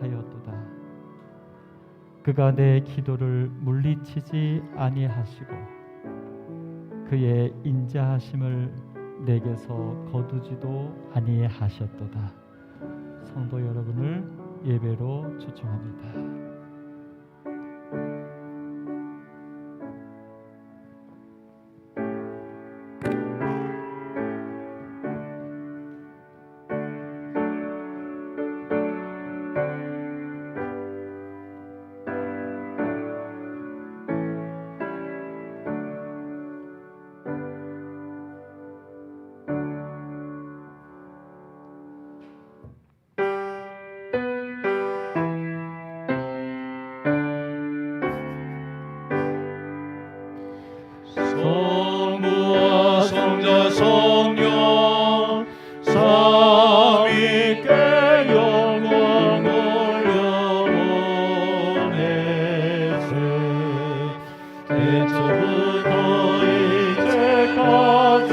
하였도다. 그가 내 기도를 물리치지 아니하시고 그의 인자하심을 내게서 거두지도 아니하셨도다. 성도 여러분을 예배로 초청합니다. 성부와 성자 성령 삼위께 영광 올려보내세. 태초부터 이제까지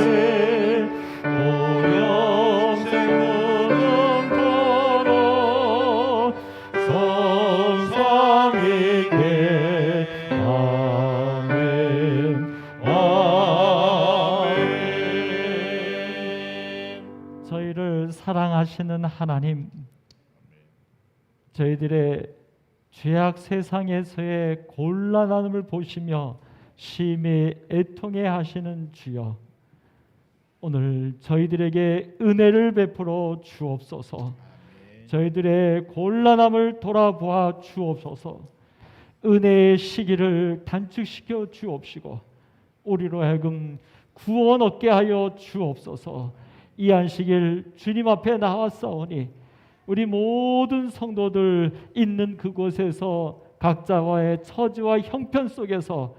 영생 무궁토록 성삼위께 저희를 사랑하시는 하나님, 저희들의 죄악 세상에서의 곤란함을 보시며 심히 애통해 하시는 주여, 오늘 저희들에게 은혜를 베풀어 주옵소서. 저희들의 곤란함을 돌아보아 주옵소서. 은혜의 시기를 단축시켜 주옵시고 우리로 하여금 구원 얻게 하여 주옵소서. 이 안식일 주님 앞에 나왔사오니 우리 모든 성도들 있는 그곳에서 각자와의 처지와 형편 속에서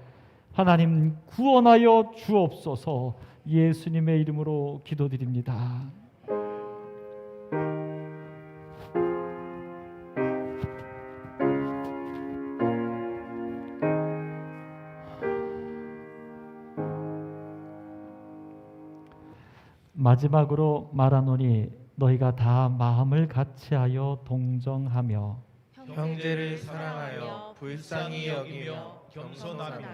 하나님 구원하여 주옵소서. 예수님의 이름으로 기도드립니다. 마지막으로 말하노니 너희가 다 마음을 같이하여 동정하며 형제를 사랑하여 불쌍히 여기며 겸손하며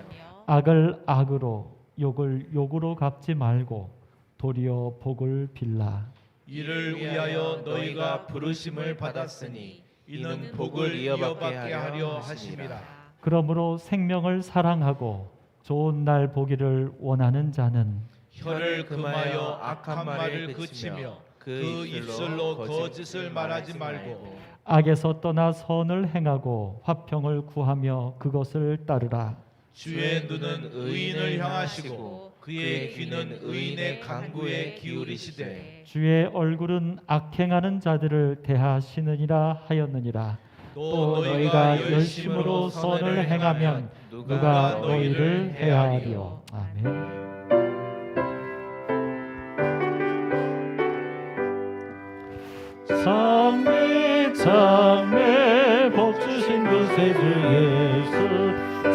악을 악으로 욕을 욕으로 갚지 말고 도리어 복을 빌라. 이를 위하여 너희가 부르심을 받았으니 이는 복을 이어받게 하려 하심이라. 그러므로 생명을 사랑하고 좋은 날 보기를 원하는 자는 혀를 금하여 악한 말을 그치며 그 입술로 거짓을 말하지 말고 악에서 떠나 선을 행하고 화평을 구하며 그것을 따르라. 주의 눈은 의인을 향하시고 그의 귀는 의인의 간구에 기울이시되 주의 얼굴은 악행하는 자들을 대하시느니라 하였느니라. 또 너희가 열심으로 선을 행하면 누가 너희를 해하리요. 아멘. 찬미 찬미 복주신 구세주 예수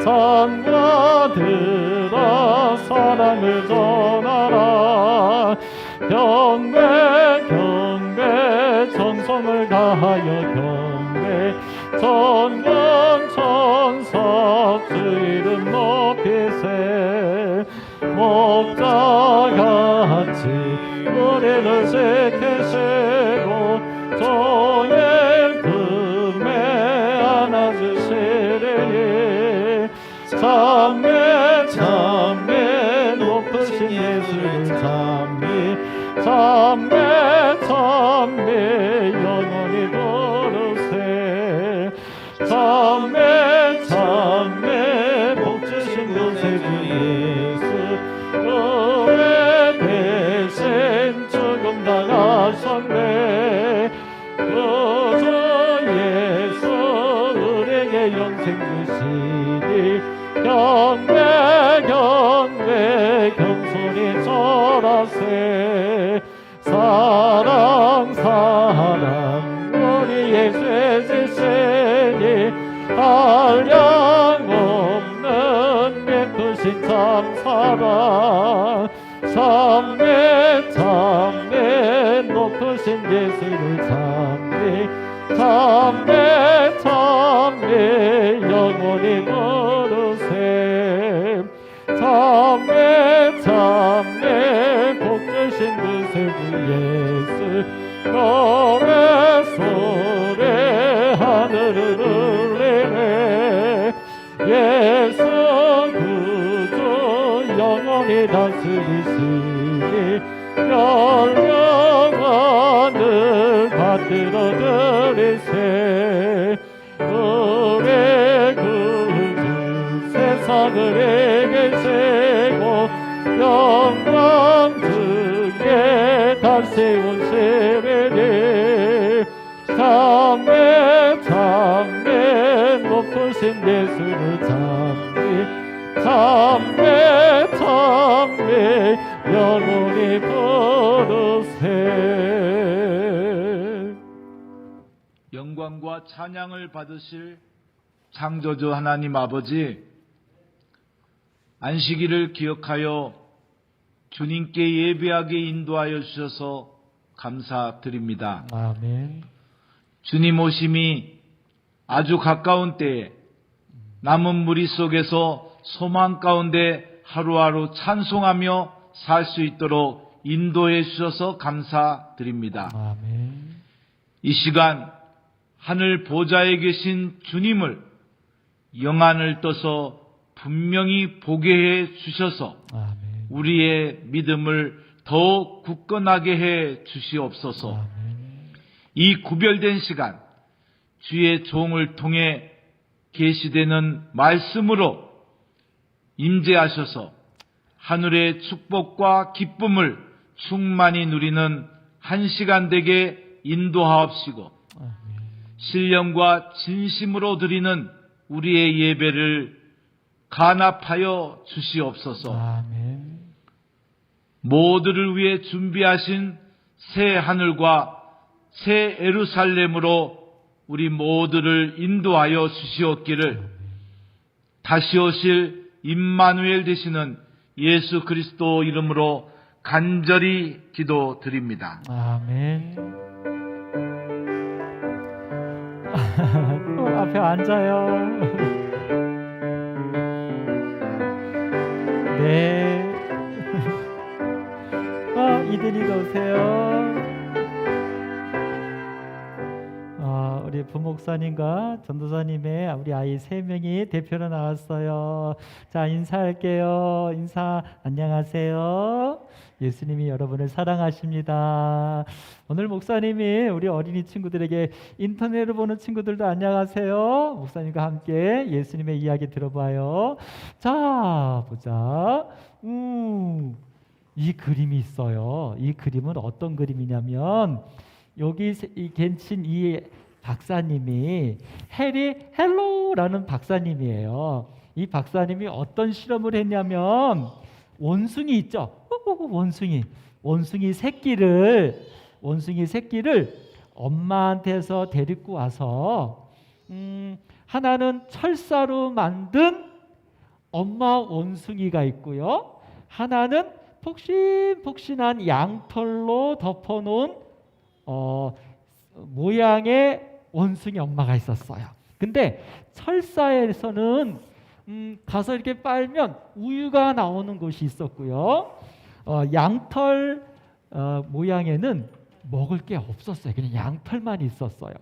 산과 들어 사랑을 전하라. 경배 경배 정성을 다하여 경배 전광 천사 주 이름 높이세. 목자같이 노래를 새기시고 종의 금에 안아주시리니 찬미 찬미 높으신 예수를 찬미 찬미 찬미 영원히 부르세. 찬미 찬미 복주신 구세주 예수 은혜 대신 죽음 당하셨네. 그저 예수 우리에게 영생 주시니 경배 경배 겸손히 절하세. 사랑 사랑 우리의 죄 지시니 한량 없는 예쁘신 참 사랑. 참내 참내 높으신 예수를 참내 참내 르르르레레 예수 구주 영원히 다스리시니 영광을 받들어 드리세 은혜 구주 세상을 에게 세고 영광 중에 다세운 세례네 참매 참매 높으신 예수를 참매 참매 참매 영원히 부르세. 영광과 찬양을 받으실 창조주 하나님 아버지, 안식일을 기억하여 주님께 예배하게 인도하여 주셔서 감사드립니다. 아멘. 주님 오심이 아주 가까운 때에 남은 무리 속에서 소망 가운데 하루하루 찬송하며 살 수 있도록 인도해 주셔서 감사드립니다. 아멘. 이 시간 하늘 보좌에 계신 주님을 영안을 떠서 분명히 보게 해 주셔서 아멘. 우리의 믿음을 더욱 굳건하게 해 주시옵소서. 아멘. 이 구별된 시간 주의 종을 통해 계시되는 말씀으로 임재하셔서 하늘의 축복과 기쁨을 충만히 누리는 한 시간 되게 인도하옵시고 아멘. 신령과 진심으로 드리는 우리의 예배를 간합하여 주시옵소서. 아멘. 모두를 위해 준비하신 새 하늘과 새 예루살렘으로 우리 모두를 인도하여 주시옵기를 다시 오실 임마누엘 되시는 예수 그리스도 이름으로 간절히 기도드립니다. 아멘. 또 앞에 앉아요. 네. 이든이도 오세요. 우리 부목사님과 전도사님의 우리 아이 3명이 대표로 나왔어요. 자, 인사할게요. 인사, 안녕하세요. 예수님이 여러분을 사랑하십니다. 오늘 목사님이 우리 어린이 친구들에게 인터넷으로 보는 친구들도 안녕하세요. 목사님과 함께 예수님의 이야기 들어봐요. 자, 보자. 이 그림이 있어요. 이 그림은 어떤 그림이냐면 여기 계신 이 박사님이 해리 헬로라는 박사님이에요. 이 박사님이 어떤 실험을 했냐면 원숭이 있죠. 원숭이 새끼를 엄마한테서 데리고 와서 하나는 철사로 만든 엄마 원숭이가 있고요. 하나는 폭신폭신한 양털로 덮어놓은 모양의 원숭이 엄마가 있었어요. 근데 철사에서는 가서 이렇게 빨면 우유가 나오는 곳이 있었고요. 양털 모양에는 먹을 게 없었어요. 그냥 양털만 있었어요.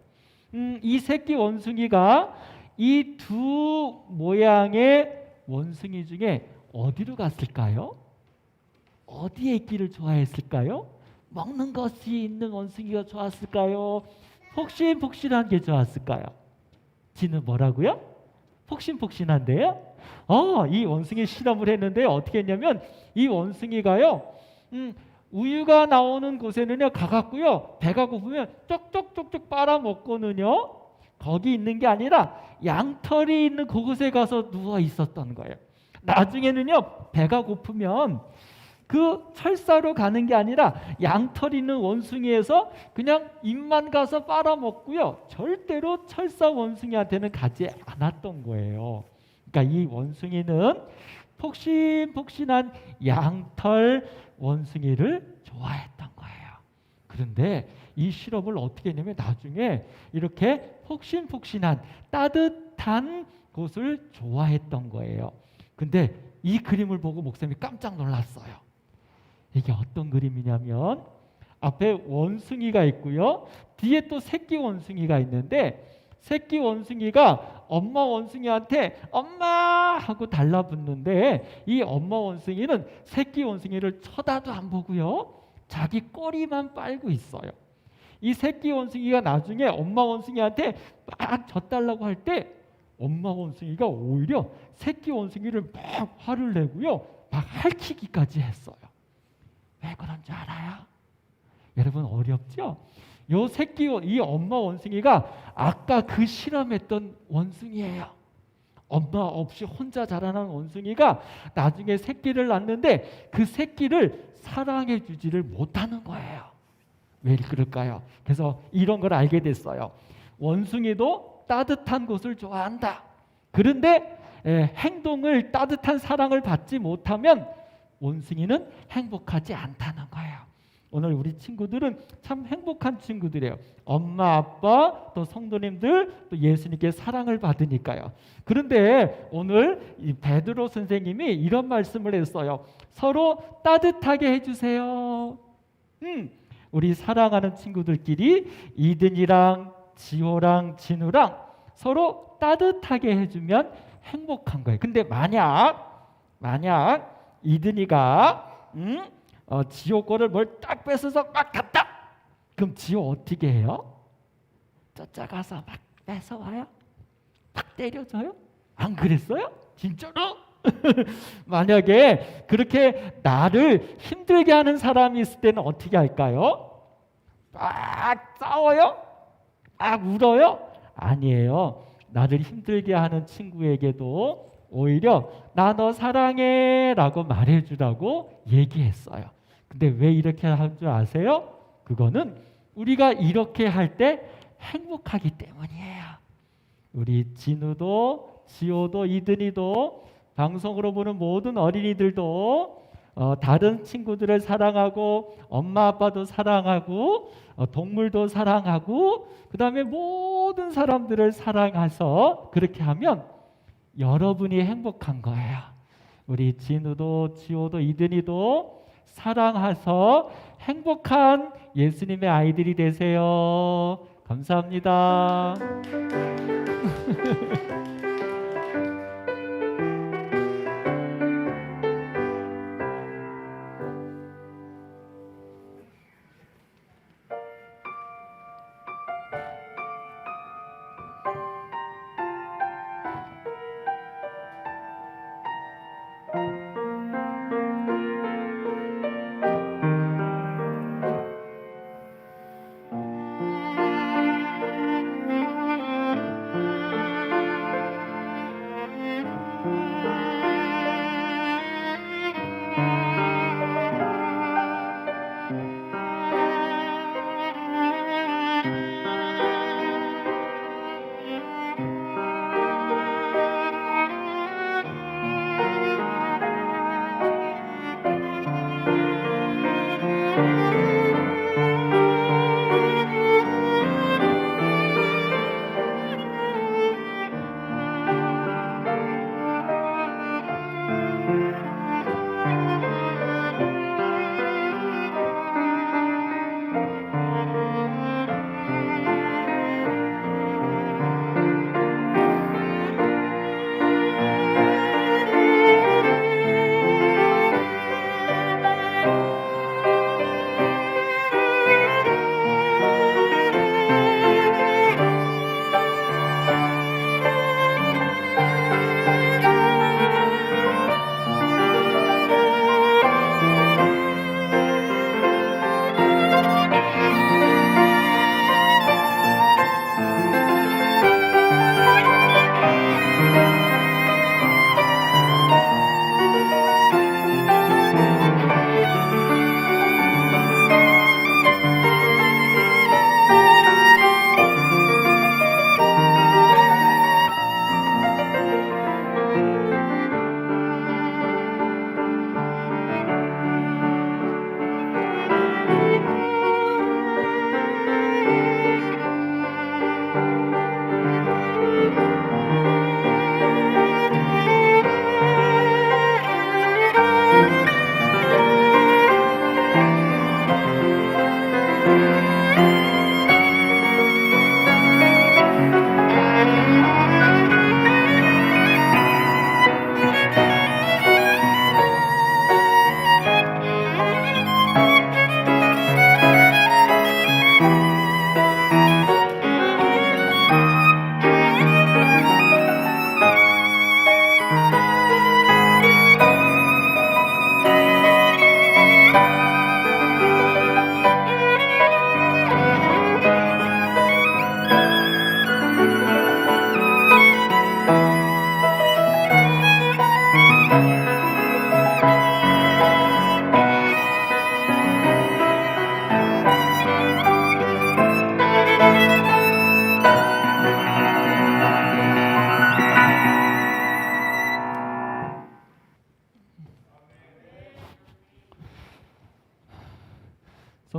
이 새끼 원숭이가 이 두 모양의 원숭이 중에 어디로 갔을까요? 어디에 있기를 좋아했을까요? 먹는 것이 있는 원숭이가 좋았을까요? 폭신폭신한 게 좋았을까요? 지는 뭐라고요? 폭신폭신한데요? 이 원숭이 실험을 했는데 어떻게 했냐면 이 원숭이가요, 우유가 나오는 곳에는요 가갖고요, 배가 고프면 쪽쪽쪽쪽 빨아먹고는요 거기 있는 게 아니라 양털이 있는 그곳에 가서 누워 있었던 거예요. 나중에는요 배가 고프면 그 철사로 가는 게 아니라 양털 있는 원숭이에서 그냥 입만 가서 빨아먹고요. 절대로 철사 원숭이한테는 가지 않았던 거예요. 그러니까 이 원숭이는 폭신폭신한 양털 원숭이를 좋아했던 거예요. 그런데 이 실험을 어떻게 했냐면 나중에 이렇게 폭신폭신한 따뜻한 곳을 좋아했던 거예요. 근데 이 그림을 보고 목사님이 깜짝 놀랐어요. 이게 어떤 그림이냐면 앞에 원숭이가 있고요. 뒤에 또 새끼 원숭이가 있는데 새끼 원숭이가 엄마 원숭이한테 엄마 하고 달라붙는데 이 엄마 원숭이는 새끼 원숭이를 쳐다도 안 보고요. 자기 꼬리만 빨고 있어요. 이 새끼 원숭이가 나중에 엄마 원숭이한테 막 젖달라고 할 때 엄마 원숭이가 오히려 새끼 원숭이를 막 화를 내고요. 막 핥히기까지 했어요. 왜 그런지 알아요? 여러분 어렵죠? 이 엄마 원숭이가 아까 그 실험했던 원숭이에요. 엄마 없이 혼자 자라난 원숭이가 나중에 새끼를 낳는데 그 새끼를 사랑해 주지를 못하는 거예요. 왜 그럴까요? 그래서 이런 걸 알게 됐어요. 원숭이도 따뜻한 곳을 좋아한다. 그런데 행동을 따뜻한 사랑을 받지 못하면 원숭이는 행복하지 않다는 거예요. 오늘 우리 친구들은 참 행복한 친구들이에요. 엄마, 아빠, 또 성도님들, 또 예수님께 사랑을 받으니까요. 그런데 오늘 이 베드로 선생님이 이런 말씀을 했어요. 서로 따뜻하게 해주세요. 우리 사랑하는 친구들끼리 이든이랑 지호랑 진우랑 서로 따뜻하게 해주면 행복한 거예요. 근데 만약 이든이가 지호 거를 뭘 딱 뺏어서 막 갔다. 그럼 지호 어떻게 해요? 쫓아가서 막 뺏어와요? 막 때려줘요? 안 그랬어요? 진짜로? 만약에 그렇게 나를 힘들게 하는 사람이 있을 때는 어떻게 할까요? 막 싸워요? 막 울어요? 아니에요. 나를 힘들게 하는 친구에게도 오히려 나 너 사랑해 라고 말해주라고 얘기했어요. 근데 왜 이렇게 할 줄 아세요? 그거는 우리가 이렇게 할 때 행복하기 때문이에요. 우리 진우도 지호도 이든이도 방송으로 보는 모든 어린이들도 다른 친구들을 사랑하고 엄마 아빠도 사랑하고 동물도 사랑하고 그 다음에 모든 사람들을 사랑해서 그렇게 하면 여러분이 행복한 거예요. 우리 진우도 지호도 이든이도 사랑해서 행복한 예수님의 아이들이 되세요. 감사합니다.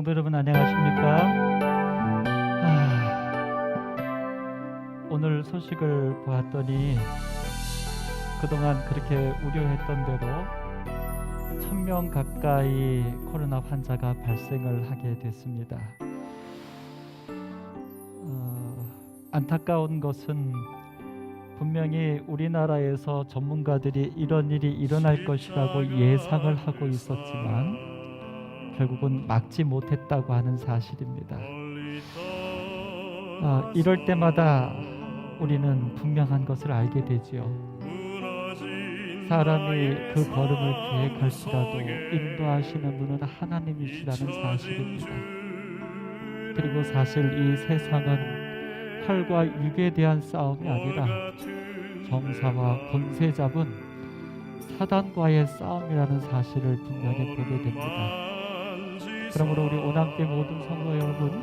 성도 여러분 안녕하십니까? 오늘 소식을 보았더니 그동안 그렇게 우려했던 대로 1000명 가까이 코로나 환자가 발생을 하게 됐습니다. 안타까운 것은 분명히 우리나라에서 전문가들이 이런 일이 일어날 것이라고 예상을 하고 있었지만 결국은 막지 못했다고 하는 사실입니다. 이럴 때마다 우리는 분명한 것을 알게 되지요. 사람이 그 걸음을 계획할지라도 인도하시는 분은 하나님이시라는 사실입니다. 그리고 사실 이 세상은 혈과 육에 대한 싸움이 아니라 정사와 권세 잡은 사단과의 싸움이라는 사실을 분명히 보게 됩니다. 그러므로 우리 오남교회 모든 성도 여러분,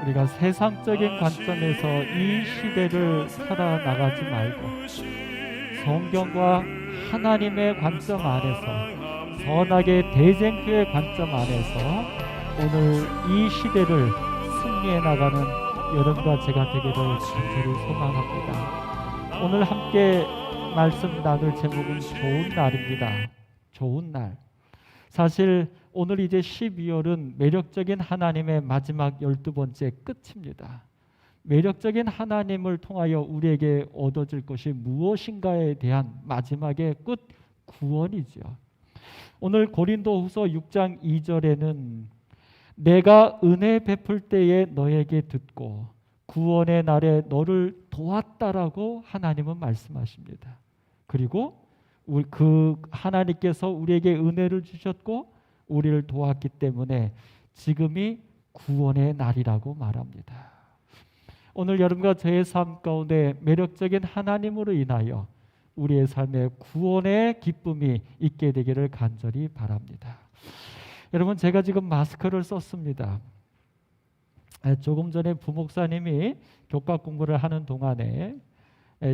우리가 세상적인 관점에서 이 시대를 살아나가지 말고 성경과 하나님의 관점 안에서 선하게 대쟁교의 관점 안에서 오늘 이 시대를 승리해 나가는 여러분과 제가 되기를 간절히 소망합니다. 오늘 함께 말씀 나눌 제목은 좋은 날입니다. 좋은 날. 사실 오늘 이제 12월은 매력적인 하나님의 마지막 12번째 끝입니다. 매력적인 하나님을 통하여 우리에게 얻어질 것이 무엇인가에 대한 마지막의 끝 구원이죠. 오늘 고린도후서 6장 2절에는 내가 은혜 베풀 때에 너에게 듣고 구원의 날에 너를 도왔다라고 하나님은 말씀하십니다. 그리고 그 하나님께서 우리에게 은혜를 주셨고 우리를 도왔기 때문에 지금이 구원의 날이라고 말합니다. 오늘 여러분과 저의 삶 가운데 매력적인 하나님으로 인하여 우리의 삶에 구원의 기쁨이 있게 되기를 간절히 바랍니다. 여러분, 제가 지금 마스크를 썼습니다. 조금 전에 부목사님이 교과 공부를 하는 동안에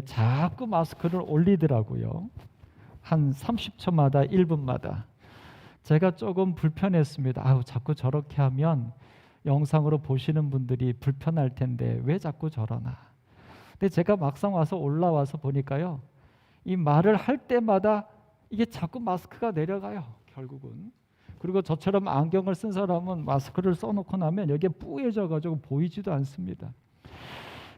자꾸 마스크를 올리더라고요. 한 30초마다 1분마다. 제가 조금 불편했습니다. 자꾸 저렇게 하면 영상으로 보시는 분들이 불편할 텐데 왜 자꾸 저러나. 근데 제가 막상 와서 올라와서 보니까요, 이 말을 할 때마다 이게 자꾸 마스크가 내려가요, 결국은. 그리고 저처럼 안경을 쓴 사람은 마스크를 써놓고 나면 여기에 뿌얘져가지고 보이지도 않습니다.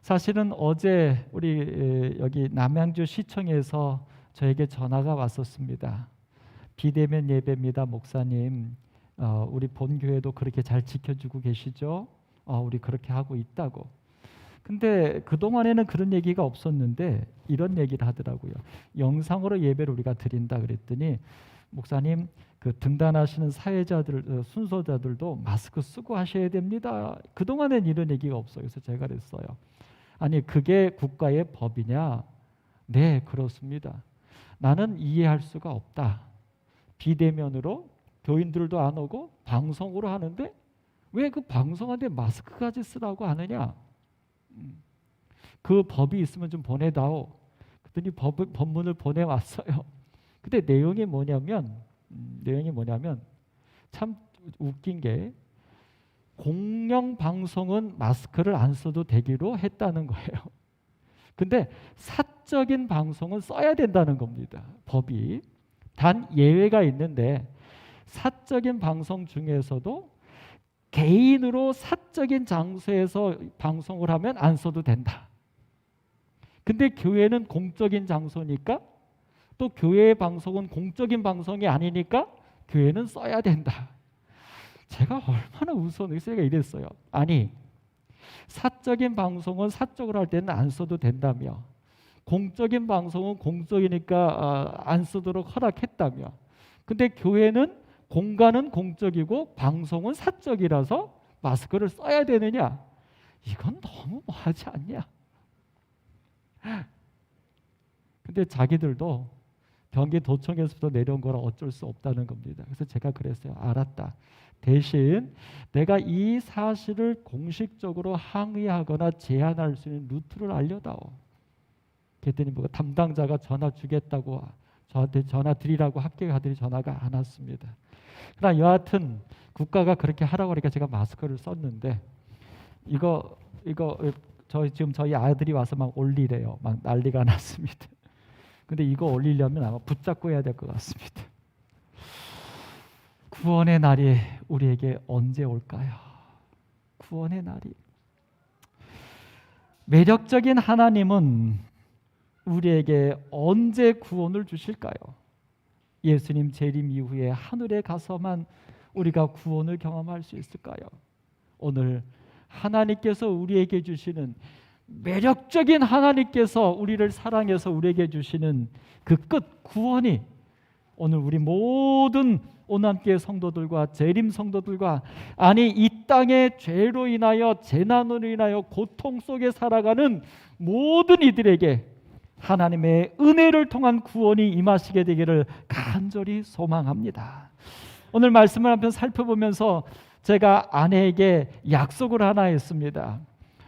사실은 어제 우리 여기 남양주 시청에서 저에게 전화가 왔었습니다. 비대면 예배입니다, 목사님. 우리 본교회도 그렇게 잘 지켜주고 계시죠? 우리 그렇게 하고 있다고. 근데 그동안에는 그런 얘기가 없었는데 이런 얘기를 하더라고요. 영상으로 예배를 우리가 드린다 그랬더니 목사님, 그 등단하시는 사회자들, 순서자들도 마스크 쓰고 하셔야 됩니다. 그동안엔 이런 얘기가 없어요. 그래서 제가 그랬어요. 아니, 그게 국가의 법이냐? 네, 그렇습니다. 나는 이해할 수가 없다. 비대면으로 교인들도 안 오고 방송으로 하는데 왜 그 방송하는데 마스크까지 쓰라고 하느냐? 그 법이 있으면 좀 보내다오. 그랬더니 법문을 보내왔어요. 근데 내용이 뭐냐면 참 웃긴 게 공영방송은 마스크를 안 써도 되기로 했다는 거예요. 근데 사적인 방송은 써야 된다는 겁니다, 법이. 단 예외가 있는데 사적인 방송 중에서도 개인으로 사적인 장소에서 방송을 하면 안 써도 된다. 근데 교회는 공적인 장소니까 또 교회의 방송은 공적인 방송이 아니니까 교회는 써야 된다. 제가 얼마나 웃었는지 제가 이랬어요. 아니, 사적인 방송은 사적으로 할 때는 안 써도 된다며, 공적인 방송은 공적이니까 안 쓰도록 허락했다며, 근데 교회는 공간은 공적이고 방송은 사적이라서 마스크를 써야 되느냐? 이건 너무 뭐하지 않냐? 근데 자기들도 경기도청에서부터 내려온 거라 어쩔 수 없다는 겁니다. 그래서 제가 그랬어요. 알았다. 대신 내가 이 사실을 공식적으로 항의하거나 제안할 수 있는 루트를 알려다오. 그랬더니 담당자가 전화 주겠다고 저한테 전화 드리라고 학교 가더니 전화가 안 왔습니다. 그러나 여하튼 국가가 그렇게 하라고 하니까 제가 마스크를 썼는데 이거 지금 저희 아들이 와서 막 올리래요. 막 난리가 났습니다. 근데 이거 올리려면 아마 붙잡고 해야 될 것 같습니다. 구원의 날이 우리에게 언제 올까요? 구원의 날이. 매력적인 하나님은 우리에게 언제 구원을 주실까요? 예수님 재림 이후에 하늘에 가서만 우리가 구원을 경험할 수 있을까요? 오늘 하나님께서 우리에게 주시는, 매력적인 하나님께서 우리를 사랑해서 우리에게 주시는 그 끝 구원이 오늘 우리 모든 오남교회 성도들과 재림 성도들과, 아니 이 땅의 죄로 인하여 재난으로 인하여 고통 속에 살아가는 모든 이들에게 하나님의 은혜를 통한 구원이 임하시게 되기를 간절히 소망합니다. 오늘 말씀을 한편 살펴보면서 제가 아내에게 약속을 하나 했습니다.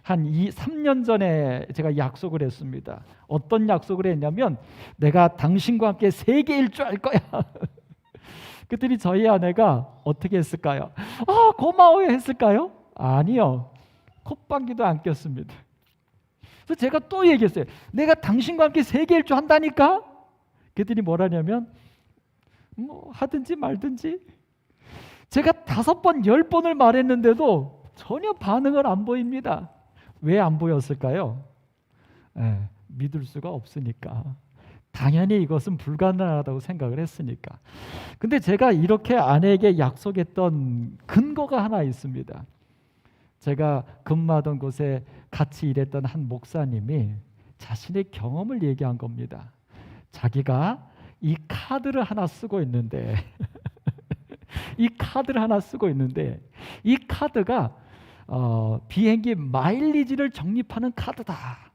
한 3년 전에 제가 약속을 했습니다. 어떤 약속을 했냐면 내가 당신과 함께 세계 일주할 거야. 그랬더니 저희 아내가 어떻게 했을까요? 고마워요 했을까요? 아니요. 콧방귀도 안 꼈습니다. 그래서 제가 또 얘기했어요. 내가 당신과 함께 세계 일주 한다니까? 그랬더니 뭐라냐면 뭐 하든지 말든지. 제가 5번 10번을 말했는데도 전혀 반응을 안 보입니다. 왜 안 보였을까요? 믿을 수가 없으니까. 당연히 이것은 불가능하다고 생각을 했으니까. 근데 제가 이렇게 아내에게 약속했던 근거가 하나 있습니다. 제가 근무하던 곳에 같이 일했던 한 목사님이 자신의 경험을 얘기한 겁니다. 자기가 이 카드를 하나 쓰고 있는데 이 카드가 비행기 마일리지를 적립하는 카드다.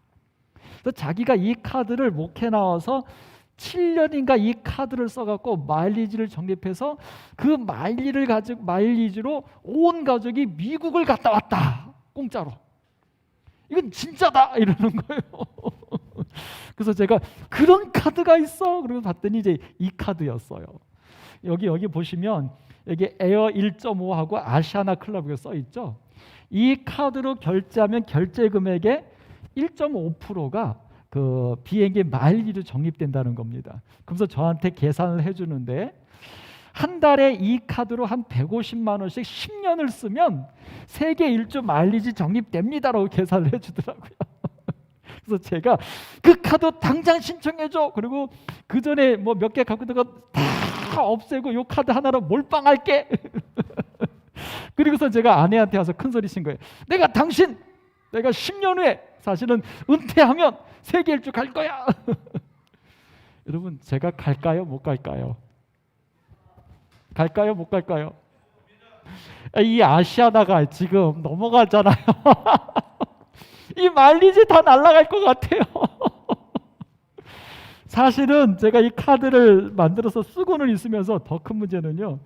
그래서 자기가 이 카드를 목회 나와서 7년인가 이 카드를 써갖고 마일리지를 적립해서 그 마일리지로 온 가족이 미국을 갔다 왔다. 공짜로. 이건 진짜다 이러는 거예요. 그래서 제가 그런 카드가 있어? 그리고 봤더니 이제 이 카드였어요. 여기 보시면 여기 에어 1.5하고 아시아나 클럽이 써 있죠. 이 카드로 결제하면 결제 금액의 1.5%가 그 비행기 마일리지로 적립된다는 겁니다. 그래서 저한테 계산을 해주는데 한 달에 이 카드로 한 150만 원씩 10년을 쓰면 세계 일주 마일리지 적립됩니다라고 계산을 해주더라고요. 그래서 제가 그 카드 당장 신청해줘. 그리고 그 전에 뭐 몇 개 갖고 있는 거 다 없애고 이 카드 하나로 몰빵할게. 그리고서 제가 아내한테 와서 큰 소리 친 거예요. 내가 10년 후에 사실은 은퇴하면 세계 일주 갈 거야. 여러분 제가 갈까요? 못 갈까요? 갈까요? 못 갈까요? 이 아시아나가 지금 넘어가잖아요. 이 마일리지 다 날아갈 것 같아요. 사실은 제가 이 카드를 만들어서 쓰고는 있으면서 더 큰 문제는요.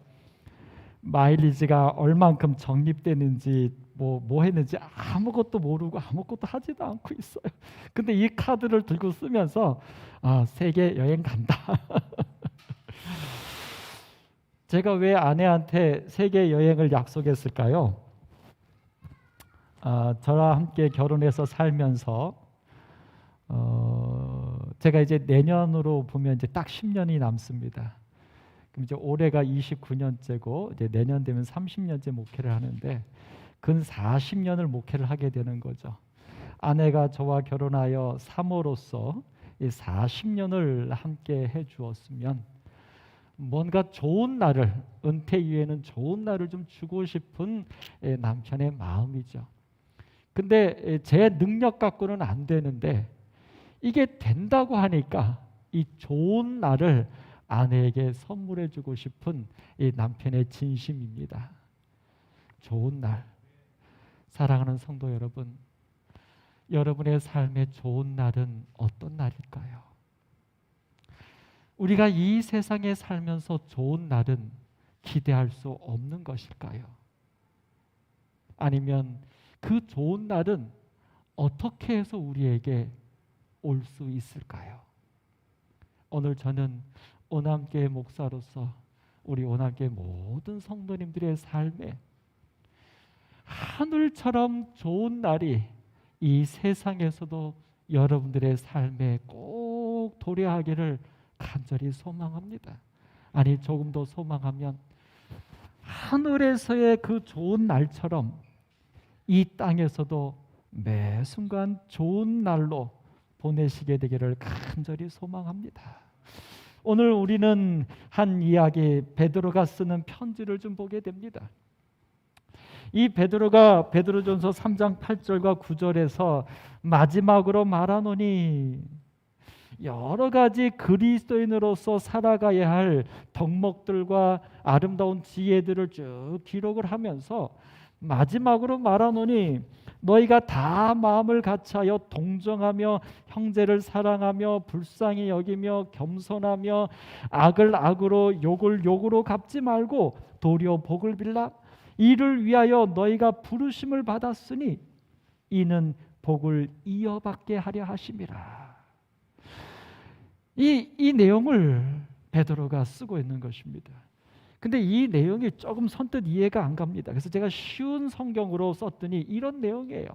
마일리지가 얼만큼 적립되는지 뭐 했는지 아무것도 모르고 아무것도 하지도 않고 있어요. 근데 이 카드를 들고 쓰면서 세계 여행 간다. 제가 왜 아내한테 세계 여행을 약속했을까요? 저와 함께 결혼해서 살면서 제가 이제 내년으로 보면 이제 딱 10년이 남습니다. 그럼 이제 올해가 29년째고 이제 내년 되면 30년째 목회를 하는데 근 40년을 목회를 하게 되는 거죠. 아내가 저와 결혼하여 사모로서 이 40년을 함께 해주었으면 뭔가 좋은 날을, 은퇴 이후에는 좋은 날을 좀 주고 싶은 남편의 마음이죠. 근데 제 능력 갖고는 안 되는데 이게 된다고 하니까 이 좋은 날을 아내에게 선물해 주고 싶은 이 남편의 진심입니다. 좋은 날. 사랑하는 성도 여러분, 여러분의 삶의 좋은 날은 어떤 날일까요? 우리가 이 세상에 살면서 좋은 날은 기대할 수 없는 것일까요? 아니면 그 좋은 날은 어떻게 해서 우리에게 올 수 있을까요? 오늘 저는 오남교회 목사로서 우리 오남교회 모든 성도님들의 삶에 하늘처럼 좋은 날이 이 세상에서도 여러분들의 삶에 꼭 도래하기를 간절히 소망합니다. 아니, 조금 더 소망하면 하늘에서의 그 좋은 날처럼 이 땅에서도 매 순간 좋은 날로 보내시게 되기를 간절히 소망합니다. 오늘 우리는 한 이야기, 베드로가 쓰는 편지를 좀 보게 됩니다. 이 베드로가 베드로전서 3장 8절과 9절에서 마지막으로 말하노니, 여러 가지 그리스도인으로서 살아가야 할 덕목들과 아름다운 지혜들을 쭉 기록을 하면서 마지막으로 말하노니, 너희가 다 마음을 같이하여 동정하며 형제를 사랑하며 불쌍히 여기며 겸손하며 악을 악으로 욕을 욕으로 갚지 말고 도리어 복을 빌라. 이를 위하여 너희가 부르심을 받았으니 이는 복을 이어받게 하려 하심이라. 이 내용을 베드로가 쓰고 있는 것입니다. 근데 이 내용이 조금 선뜻 이해가 안 갑니다. 그래서 제가 쉬운 성경으로 썼더니 이런 내용이에요.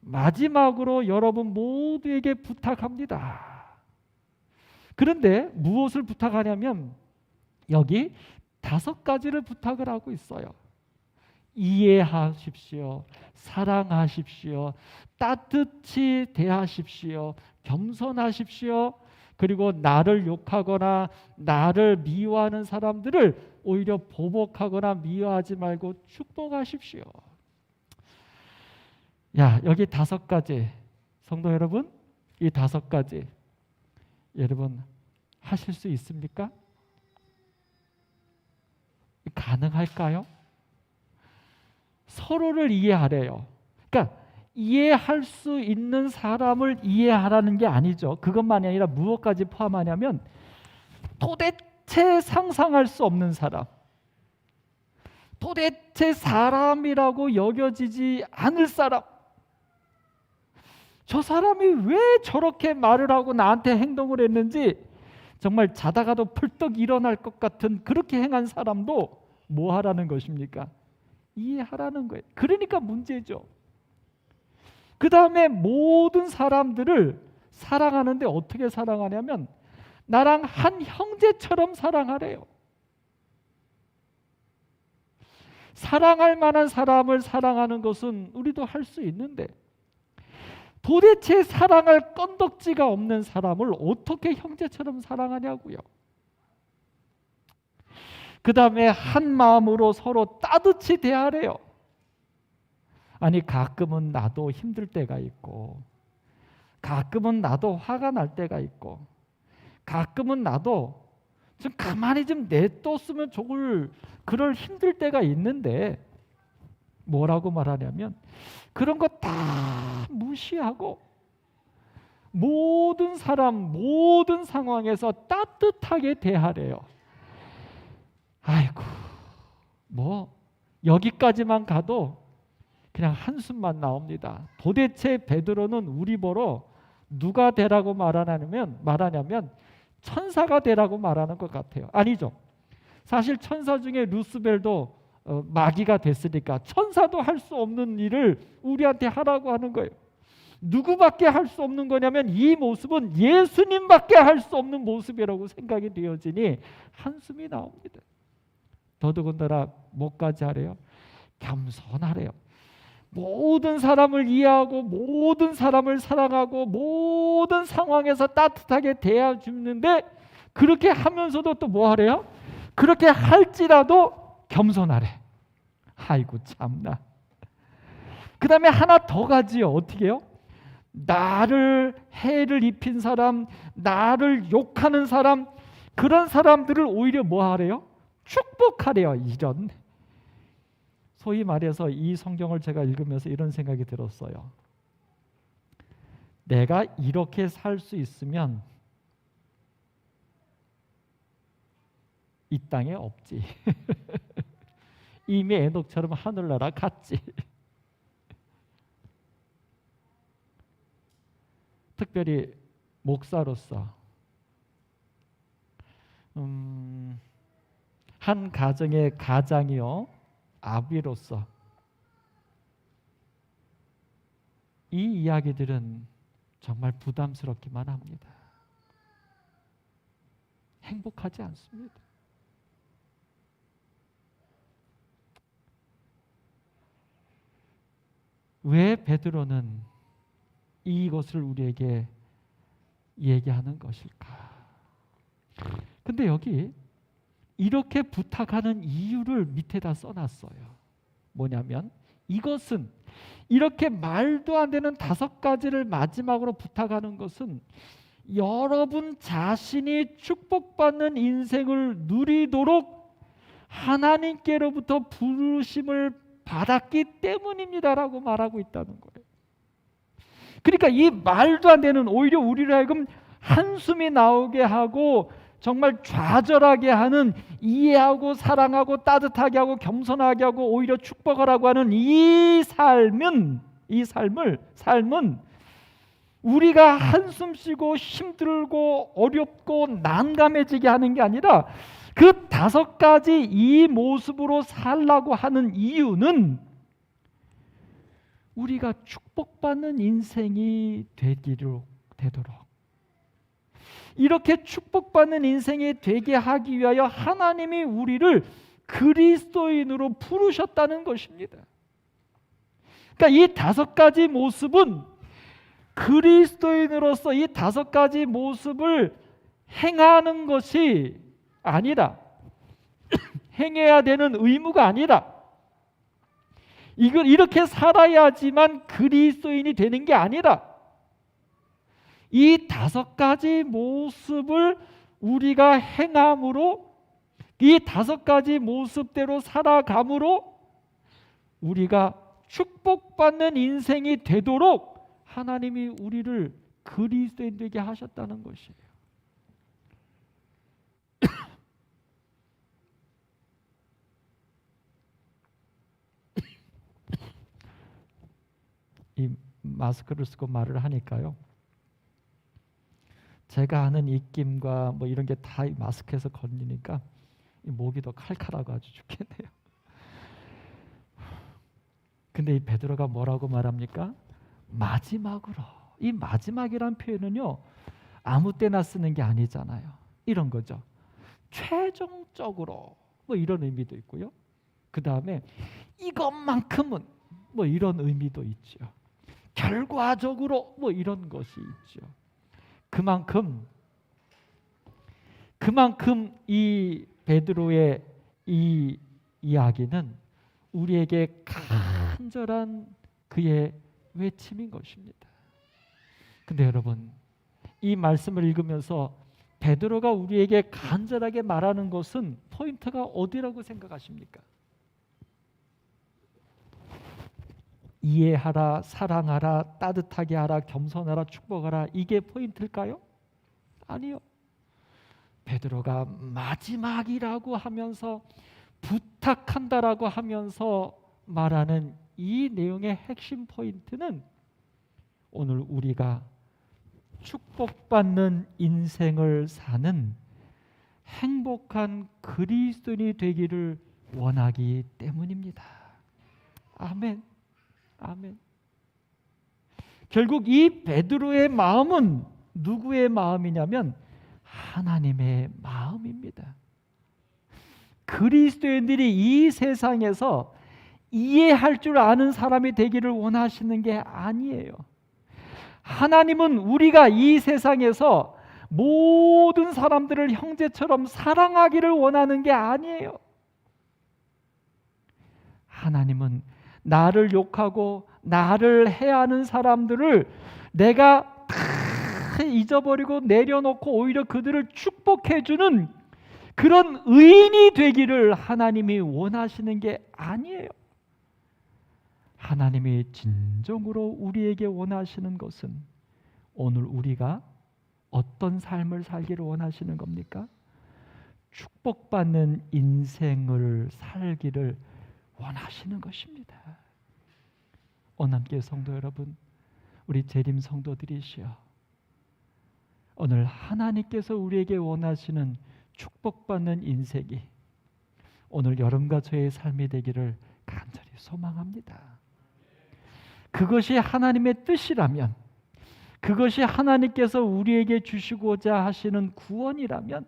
마지막으로 여러분 모두에게 부탁합니다. 그런데 무엇을 부탁하냐면 여기 5가지를 부탁을 하고 있어요. 이해하십시오. 사랑하십시오. 따뜻히 대하십시오. 겸손하십시오. 그리고 나를 욕하거나 나를 미워하는 사람들을 오히려 보복하거나 미워하지 말고 축복하십시오. 야, 여기 5가지, 성도 여러분, 이 5가지 여러분 하실 수 있습니까? 가능할까요? 서로를 이해하래요. 그러니까 이해할 수 있는 사람을 이해하라는 게 아니죠. 그것만이 아니라 무엇까지 포함하냐면 도대체 상상할 수 없는 사람, 도대체 사람이라고 여겨지지 않을 사람, 저 사람이 왜 저렇게 말을 하고 나한테 행동을 했는지 정말 자다가도 펄떡 일어날 것 같은 그렇게 행한 사람도 뭐 하라는 것입니까? 이해하라는 거예요. 그러니까 문제죠. 그 다음에 모든 사람들을 사랑하는데 어떻게 사랑하냐면 나랑 한 형제처럼 사랑하래요. 사랑할 만한 사람을 사랑하는 것은 우리도 할 수 있는데 도대체 사랑할 건덕지가 없는 사람을 어떻게 형제처럼 사랑하냐고요. 그 다음에 한 마음으로 서로 따뜻히 대하래요. 아니, 가끔은 나도 힘들 때가 있고, 가끔은 나도 화가 날 때가 있고, 가끔은 나도 좀 가만히 좀 내뒀으면 좋을 그럴 힘들 때가 있는데 뭐라고 말하냐면 그런 거 다 무시하고 모든 사람, 모든 상황에서 따뜻하게 대하래요. 아이고, 뭐 여기까지만 가도 그냥 한숨만 나옵니다. 도대체 베드로는 우리 보러 누가 되라고 말하냐면 천사가 되라고 말하는 것 같아요. 아니죠. 사실 천사 중에 루스벨도 마귀가 됐으니까 천사도 할 수 없는 일을 우리한테 하라고 하는 거예요. 누구밖에 할 수 없는 거냐면 이 모습은 예수님밖에 할 수 없는 모습이라고 생각이 되어지니 한숨이 나옵니다. 더더군다나 뭐까지 하래요? 겸손하래요. 모든 사람을 이해하고 모든 사람을 사랑하고 모든 상황에서 따뜻하게 대해주는데 그렇게 하면서도 또 뭐 하래요? 그렇게 할지라도 겸손하래. 아이고 참나. 그 다음에 하나 더 가지요. 어떻게 해요? 나를 해를 입힌 사람, 나를 욕하는 사람, 그런 사람들을 오히려 뭐 하래요? 축복하래요. 이런. 소위 말해서 이 성경을 제가 읽으면서 이런 생각이 들었어요. 내가 이렇게 살 수 있으면 이 땅에 없지. 이미 에녹처럼 하늘나라 갔지. 특별히 목사로서 한 가정의 가장이요, 아비로서 이 이야기들은 정말 부담스럽기만 합니다. 행복하지 않습니다. 왜 베드로는 이것을 우리에게 얘기하는 것일까? 근데 여기 이렇게 부탁하는 이유를 밑에다 써놨어요. 뭐냐면 이것은, 이렇게 말도 안 되는 5가지를 마지막으로 부탁하는 것은 여러분 자신이 축복받는 인생을 누리도록 하나님께로부터 부르심을 받았기 때문입니다라고 말하고 있다는 거예요. 그러니까 이 말도 안 되는, 오히려 우리를 하여금 한숨이 나오게 하고 정말 좌절하게 하는, 이해하고 사랑하고 따뜻하게 하고 겸손하게 하고 오히려 축복하라고 하는 이 삶은 우리가 한숨 쉬고 힘들고 어렵고 난감해지게 하는 게 아니라 그 5가지 이 모습으로 살라고 하는 이유는 우리가 축복받는 인생이 되도록, 이렇게 축복받는 인생이 되게 하기 위하여 하나님이 우리를 그리스도인으로 부르셨다는 것입니다. 그러니까 이 5가지 모습은 그리스도인으로서 이 5가지 모습을 행하는 것이 아니라 행해야 되는 의무가 아니라 이걸 이렇게 살아야지만 그리스도인이 되는 게 아니라 이 5가지 모습을 우리가 행함으로, 이 5가지 모습대로 살아감으로 우리가 축복받는 인생이 되도록 하나님이 우리를 그리스도인 되게 하셨다는 것이에요. 이 마스크를 쓰고 말을 하니까요, 제가 아는 입김과 뭐 이런 게 다 마스크에서 걸리니까 이 목이 더 칼칼하고 아주 죽겠네요. 근데 이 베드로가 뭐라고 말합니까? 마지막으로. 이 마지막이란 표현은요, 아무 때나 쓰는 게 아니잖아요. 이런 거죠. 최종적으로 뭐 이런 의미도 있고요. 그 다음에 이것만큼은 뭐 이런 의미도 있죠. 결과적으로 뭐 이런 것이 있죠. 그만큼 이 베드로의 이 이야기는 우리에게 간절한 그의 외침인 것입니다. 근데 여러분, 이 말씀을 읽으면서 베드로가 우리에게 간절하게 말하는 것은 포인트가 어디라고 생각하십니까? 이해하라, 사랑하라, 따뜻하게 하라, 겸손하라, 축복하라, 이게 포인트일까요? 아니요. 베드로가 마지막이라고 하면서 부탁한다라고 하면서 말하는 이 내용의 핵심 포인트는 오늘 우리가 축복받는 인생을 사는 행복한 그리스도인이 되기를 원하기 때문입니다. 아멘. 아멘. 결국 이 베드로의 마음은 누구의 마음이냐면 하나님의 마음입니다. 그리스도인들이 이 세상에서 이해할 줄 아는 사람이 되기를 원하시는 게 아니에요. 하나님은 우리가 이 세상에서 모든 사람들을 형제처럼 사랑하기를 원하는 게 아니에요. 하나님은 나를 욕하고 나를 해하는 사람들을 내가 다 잊어버리고 내려놓고 오히려 그들을 축복해주는 그런 의인이 되기를 하나님이 원하시는 게 아니에요. 하나님이 진정으로 우리에게 원하시는 것은 오늘 우리가 어떤 삶을 살기를 원하시는 겁니까? 축복받는 인생을 살기를 원하시는 것입니다. 오남교회 성도 여러분, 우리 재림 성도들이시여, 오늘 하나님께서 우리에게 원하시는 축복받는 인생이 오늘 여러분과 저의 삶이 되기를 간절히 소망합니다. 그것이 하나님의 뜻이라면, 그것이 하나님께서 우리에게 주시고자 하시는 구원이라면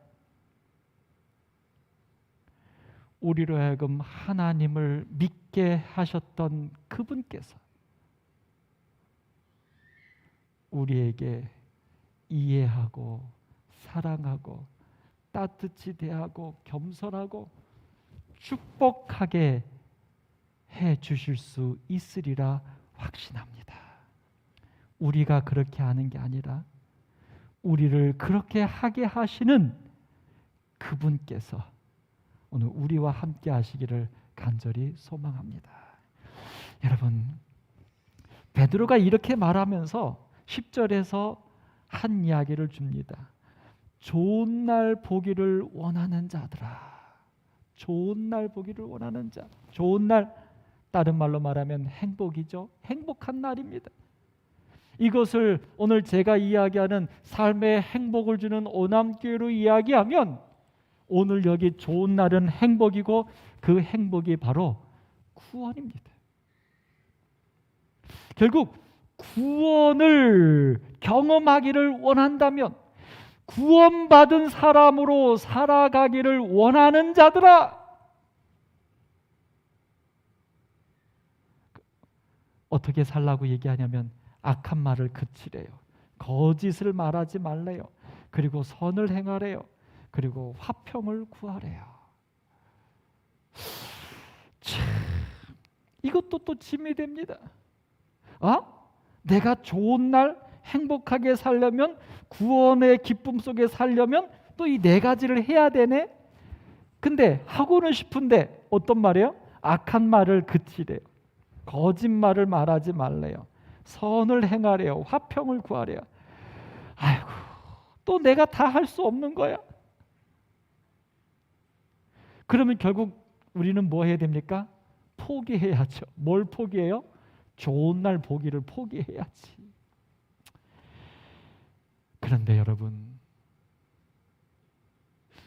우리로 하여금 하나님을 믿게 하셨던 그분께서 우리에게 이해하고 사랑하고 따뜻히 대하고 겸손하고 축복하게 해 주실 수 있으리라 확신합니다. 우리가 그렇게 하는 게 아니라 우리를 그렇게 하게 하시는 그분께서 오늘 우리와 함께 하시기를 간절히 소망합니다. 여러분, 베드로가 이렇게 말하면서 10절에서 한 이야기를 줍니다. 좋은 날 보기를 원하는 자들아. 좋은 날 보기를 원하는 자. 좋은 날, 다른 말로 말하면 행복이죠. 행복한 날입니다. 이것을 오늘 제가 이야기하는 삶의 행복을 주는 오남교회로 이야기하면 오늘 여기 좋은 날은 행복이고 그 행복이 바로 구원입니다. 결국 구원을 경험하기를 원한다면 구원받은 사람으로 살아가기를 원하는 자들아, 어떻게 살라고 얘기하냐면 악한 말을 그치래요. 거짓을 말하지 말래요. 그리고 선을 행하래요. 그리고 화평을 구하래요. 참, 이것도 또 짐이 됩니다. 내가 좋은 날 행복하게 살려면, 구원의 기쁨 속에 살려면 또 이 네 가지를 해야 되네. 근데 하고는 싶은데 어떤 말이에요? 악한 말을 그치래요. 거짓말을 말하지 말래요. 선을 행하래요. 화평을 구하래요. 아이고, 또 내가 다 할 수 없는 거야. 그러면 결국 우리는 뭐 해야 됩니까? 포기해야죠. 뭘 포기해요? 좋은 날 보기를 포기해야지. 그런데 여러분,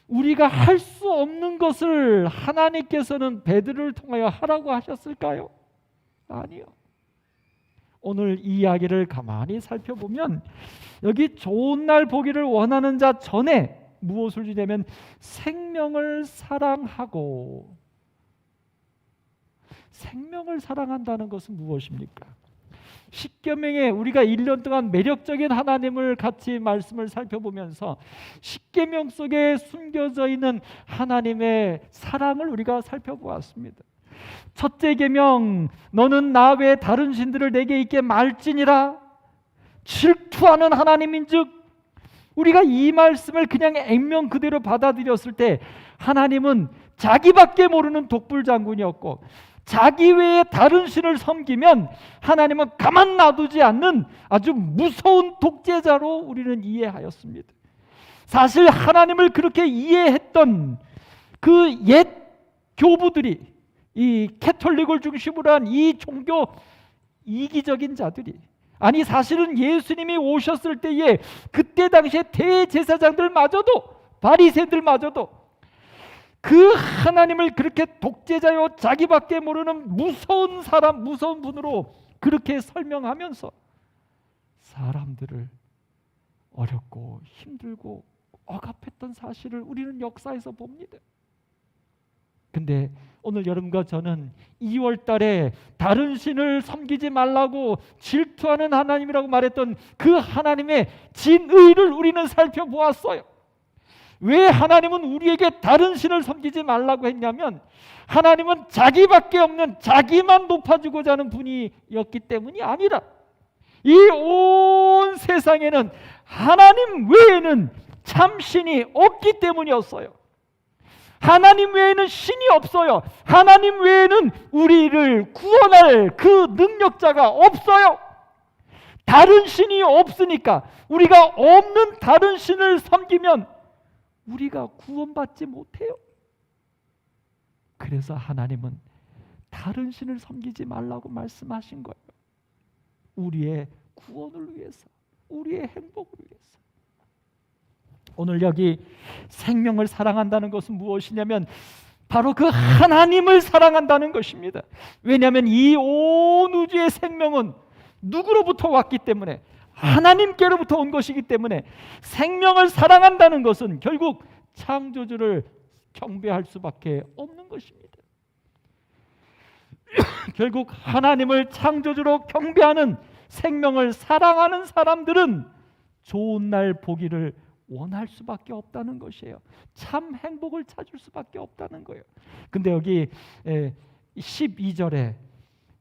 우리가 할 수 없는 것을 하나님께서는 베드로를 통하여 하라고 하셨을까요? 아니요. 오늘 이 이야기를 가만히 살펴보면 여기 좋은 날 보기를 원하는 자 전에 무엇을 주냐면 생명을 사랑하고, 생명을 사랑한다는 것은 무엇입니까? 십계명에 우리가 1년 동안 매력적인 하나님을 같이 말씀을 살펴보면서 십계명 속에 숨겨져 있는 하나님의 사랑을 우리가 살펴보았습니다. 첫째 계명, 너는 나 외에 다른 신들을 내게 있게 말지니라. 질투하는 하나님인즉, 우리가 이 말씀을 그냥 액면 그대로 받아들였을 때 하나님은 자기밖에 모르는 독불장군이었고, 자기 외에 다른 신을 섬기면 하나님은 가만 놔두지 않는 아주 무서운 독재자로 우리는 이해하였습니다. 사실 하나님을 그렇게 이해했던 그 옛 교부들이, 이 캐톨릭을 중심으로 한 이 종교 이기적인 자들이, 아니 사실은 예수님이 오셨을 때에 그때 당시에 대제사장들마저도, 바리새인들마저도 그 하나님을 그렇게 독재자요 자기밖에 모르는 무서운 사람, 무서운 분으로 그렇게 설명하면서 사람들을 어렵고 힘들고 억압했던 사실을 우리는 역사에서 봅니다. 근데 오늘 여러분과 저는 2월 달에 다른 신을 섬기지 말라고 질투하는 하나님이라고 말했던 그 하나님의 진의를 우리는 살펴보았어요. 왜 하나님은 우리에게 다른 신을 섬기지 말라고 했냐면 하나님은 자기밖에 없는, 자기만 높아주고자 하는 분이었기 때문이 아니라 이 온 세상에는 하나님 외에는 참신이 없기 때문이었어요. 하나님 외에는 신이 없어요. 하나님 외에는 우리를 구원할 그 능력자가 없어요. 다른 신이 없으니까 우리가 없는 다른 신을 섬기면 우리가 구원받지 못해요. 그래서 하나님은 다른 신을 섬기지 말라고 말씀하신 거예요. 우리의 구원을 위해서, 우리의 행복을 위해서. 오늘 여기 생명을 사랑한다는 것은 무엇이냐면 바로 그 하나님을 사랑한다는 것입니다. 왜냐하면 이 온 우주의 생명은 누구로부터 왔기 때문에, 하나님께로부터 온 것이기 때문에 생명을 사랑한다는 것은 결국 창조주를 경배할 수밖에 없는 것입니다. 결국 하나님을 창조주로 경배하는, 생명을 사랑하는 사람들은 좋은 날 보기를 원할 수밖에 없다는 것이에요. 참 행복을 찾을 수밖에 없다는 거예요. 근데 여기 12절에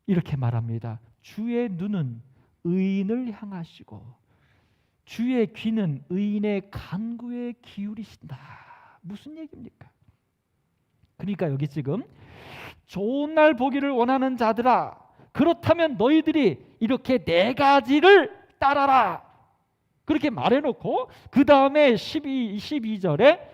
이렇게 말합니다. 주의 눈은 의인을 향하시고 주의 귀는 의인의 간구에 기울이신다. 무슨 얘기입니까? 그러니까 여기 지금 좋은 날 보기를 원하는 자들아, 그렇다면 너희들이 이렇게 4가지를 따라라. 그렇게 말해놓고 그 다음에 12절에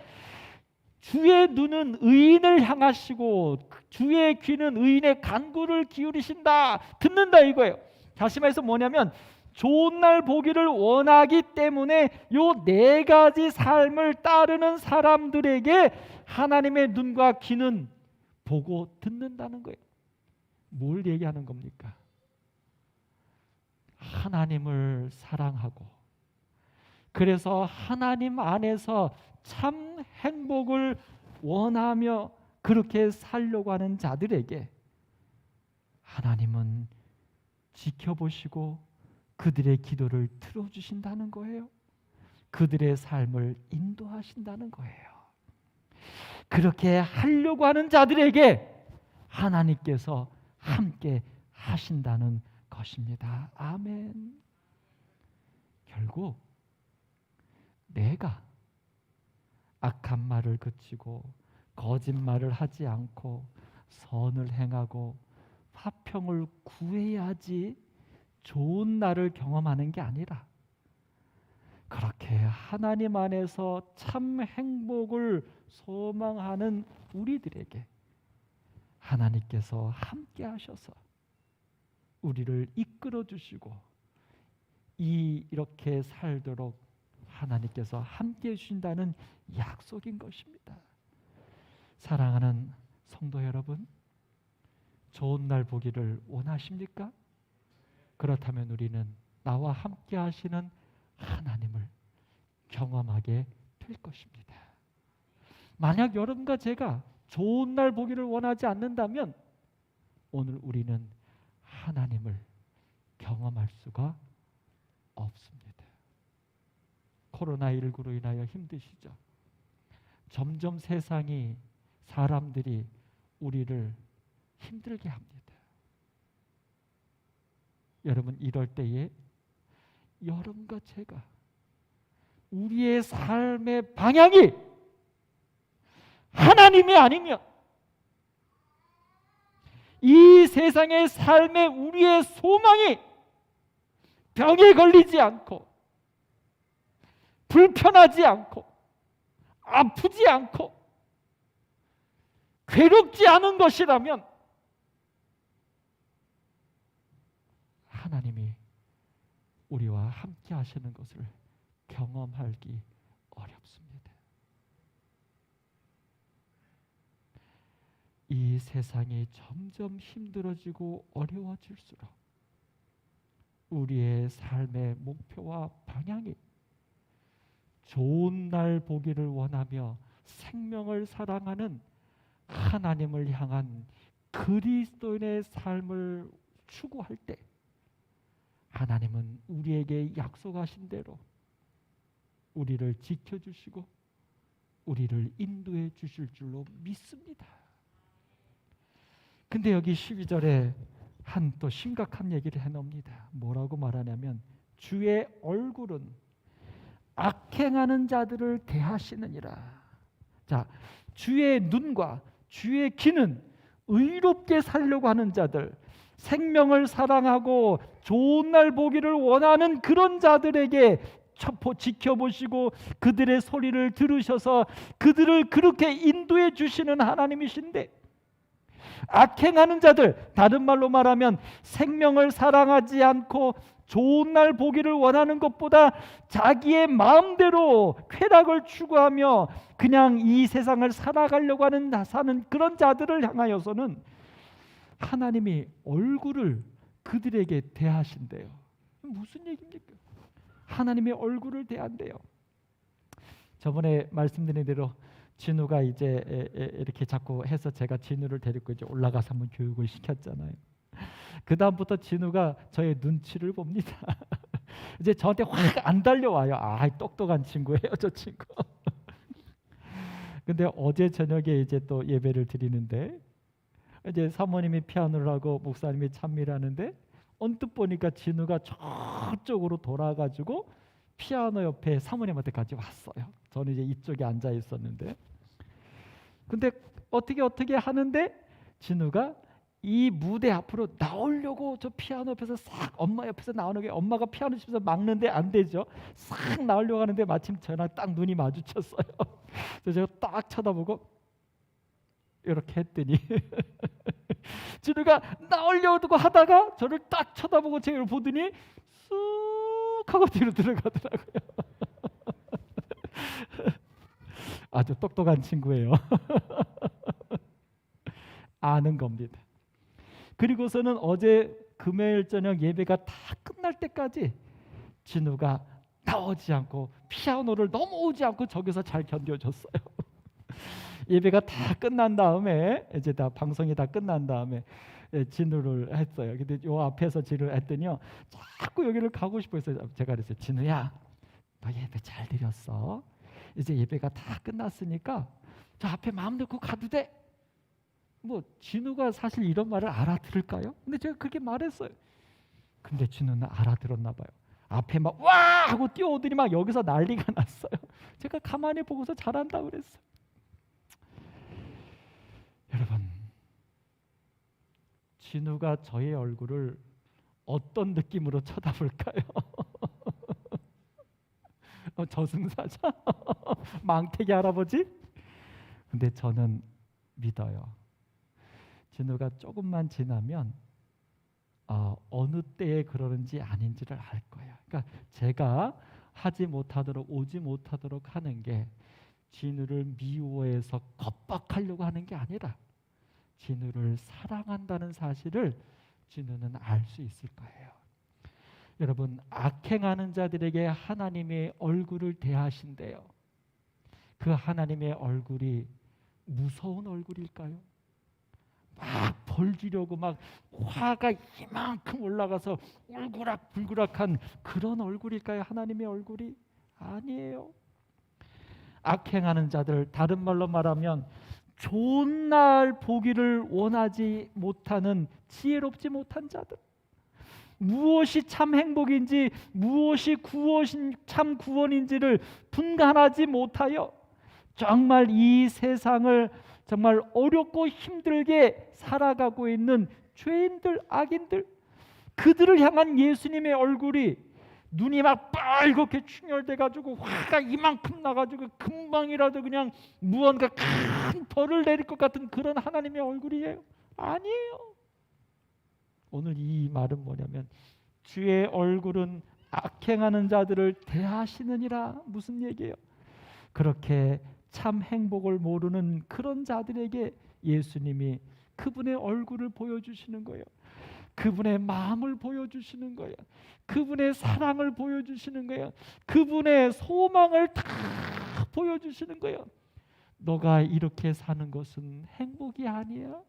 주의 눈은 의인을 향하시고 주의 귀는 의인의 간구를 기울이신다. 듣는다 이거예요. 다시 말해서 뭐냐면 좋은 날 보기를 원하기 때문에 요 4가지 삶을 따르는 사람들에게 하나님의 눈과 귀는 보고 듣는다는 거예요. 뭘 얘기하는 겁니까? 하나님을 사랑하고 그래서 하나님 안에서 참 행복을 원하며 그렇게 살려고 하는 자들에게 하나님은 지켜보시고 그들의 기도를 들어주신다는 거예요. 그들의 삶을 인도하신다는 거예요. 그렇게 하려고 하는 자들에게 하나님께서 함께 하신다는 것입니다. 아멘. 결국 내가 악한 말을 그치고 거짓말을 하지 않고 선을 행하고 화평을 구해야지 좋은 날을 경험하는 게 아니라 그렇게 하나님 안에서 참 행복을 소망하는 우리들에게 하나님께서 함께 하셔서 우리를 이끌어 주시고 이렇게 살도록 하나님께서 함께 해주신다는 약속인 것입니다. 사랑하는 성도 여러분, 좋은 날 보기를 원하십니까? 그렇다면 우리는 나와 함께 하시는 하나님을 경험하게 될 것입니다. 만약 여러분과 제가 좋은 날 보기를 원하지 않는다면 오늘 우리는 하나님을 경험할 수가 없습니다. 코로나19로 인하여 힘드시죠? 점점 세상이 사람들이 우리를 힘들게 합니다. 여러분 이럴 때에 여러분과 제가 우리의 삶의 방향이 하나님이 아니면 이 세상의 삶의 우리의 소망이 병에 걸리지 않고 불편하지 않고 아프지 않고 괴롭지 않은 것이라면 하나님이 우리와 함께 하시는 것을 경험하기 어렵습니다. 이 세상이 점점 힘들어지고 어려워질수록 우리의 삶의 목표와 방향이 좋은 날 보기를 원하며 생명을 사랑하는 하나님을 향한 그리스도인의 삶을 추구할 때 하나님은 우리에게 약속하신 대로 우리를 지켜주시고 우리를 인도해 주실 줄로 믿습니다. 근데 여기 12절에 한 또 심각한 얘기를 해놓습니다. 뭐라고 말하냐면 주의 얼굴은 악행하는 자들을 대하시느니라. 자, 주의 눈과 주의 귀는 의롭게 살려고 하는 자들, 생명을 사랑하고 좋은 날 보기를 원하는 그런 자들에게 지켜보시고 그들의 소리를 들으셔서 그들을 그렇게 인도해 주시는 하나님이신데, 악행하는 자들, 다른 말로 말하면 생명을 사랑하지 않고 좋은 날 보기를 원하는 것보다 자기의 마음대로 쾌락을 추구하며 그냥 이 세상을 살아가려고 사는 그런 자들을 향하여서는 하나님이 얼굴을 그들에게 대하신대요. 무슨 얘기입니까? 하나님의 얼굴을 대한대요. 저번에 말씀드린 대로 진우가 이제 이렇게 자꾸 해서 제가 진우를 데리고 이제 올라가서 한번 교육을 시켰잖아요. 그 다음부터 진우가 저의 눈치를 봅니다. 이제 저한테 확 안 달려와요. 아, 똑똑한 친구예요, 저 친구. 근데 어제 저녁에 이제 또 예배를 드리는데 이제 사모님이 피아노를 하고 목사님이 찬미를 하는데 언뜻 보니까 진우가 저쪽으로 돌아가지고 피아노 옆에 사모님한테까지 왔어요. 저는 이제 이쪽에 앉아 있었는데, 근데 어떻게 하는데 진우가 이 무대 앞으로 나오려고 저 피아노 옆에서 싹 엄마 옆에서 나오는 게, 엄마가 피아노 치면서 막는데 안 되죠. 싹 나오려고 하는데 마침 저랑 딱 눈이 마주쳤어요. 그래서 제가 딱 쳐다보고 이렇게 했더니 진우가 나오려고 하다가 저를 딱 쳐다보고 제가 보더니 쑥 하고 뒤로 들어가더라고요. 아주 똑똑한 친구예요. 아는 겁니다. 그리고서는 어제 금요일 저녁 예배가 다 끝날 때까지 진우가 나오지 않고 피아노를 넘어오지 않고 저기서 잘 견뎌줬어요. 예배가 다 끝난 다음에 이제 다 방송이 다 끝난 다음에 진우를 했어요. 근데 요 앞에서 진우를 했더니요, 자꾸 여기를 가고 싶어 했어요. 제가 그랬어요. 진우야, 너 예배 잘 드렸어. 이제 예배가 다 끝났으니까 저 앞에 마음 놓고 가도 돼. 뭐 진우가 사실 이런 말을 알아들을까요? 근데 제가 그렇게 말했어요. 근데 진우는 알아들었나 봐요. 앞에 막 와 하고 뛰어오더니 막 여기서 난리가 났어요. 제가 가만히 보고서 잘한다고 그랬어요. 여러분, 진우가 저의 얼굴을 어떤 느낌으로 쳐다볼까요? 저승사자? 망태기 할아버지? 근데 저는 믿어요. 진우가 조금만 지나면 어느 때에 그러는지 아닌지를 알 거예요. 그러니까 제가 하지 못하도록, 오지 못하도록 하는 게 진우를 미워해서 겁박하려고 하는 게 아니라 진우를 사랑한다는 사실을 진우는 알 수 있을 거예요. 여러분, 악행하는 자들에게 하나님의 얼굴을 대하신대요. 그 하나님의 얼굴이 무서운 얼굴일까요? 막 벌지려고 막 화가 이만큼 올라가서 울그락불그락한 그런 얼굴일까요? 하나님의 얼굴이 아니에요. 악행하는 자들, 다른 말로 말하면 좋은 날 보기를 원하지 못하는 지혜롭지 못한 자들, 무엇이 참 행복인지 무엇이 참 구원인지를 분간하지 못하여 정말 이 세상을 정말 어렵고 힘들게 살아가고 있는 죄인들, 악인들, 그들을 향한 예수님의 얼굴이 눈이 막 빨갛게 충혈돼 가지고 화가 이만큼 나가지고 금방이라도 그냥 무언가 큰 벌을 내릴 것 같은 그런 하나님의 얼굴이에요? 아니에요. 오늘 이 말은 뭐냐면 주의 얼굴은 악행하는 자들을 대하시느니라. 무슨 얘기예요? 그렇게 참 행복을 모르는 그런 자들에게 예수님이 그분의 얼굴을 보여주시는 거예요. 그분의 마음을 보여주시는 거예요. 그분의 사랑을 보여주시는 거예요. 그분의 소망을 다 보여주시는 거예요. 너가 이렇게 사는 것은 행복이 아니야.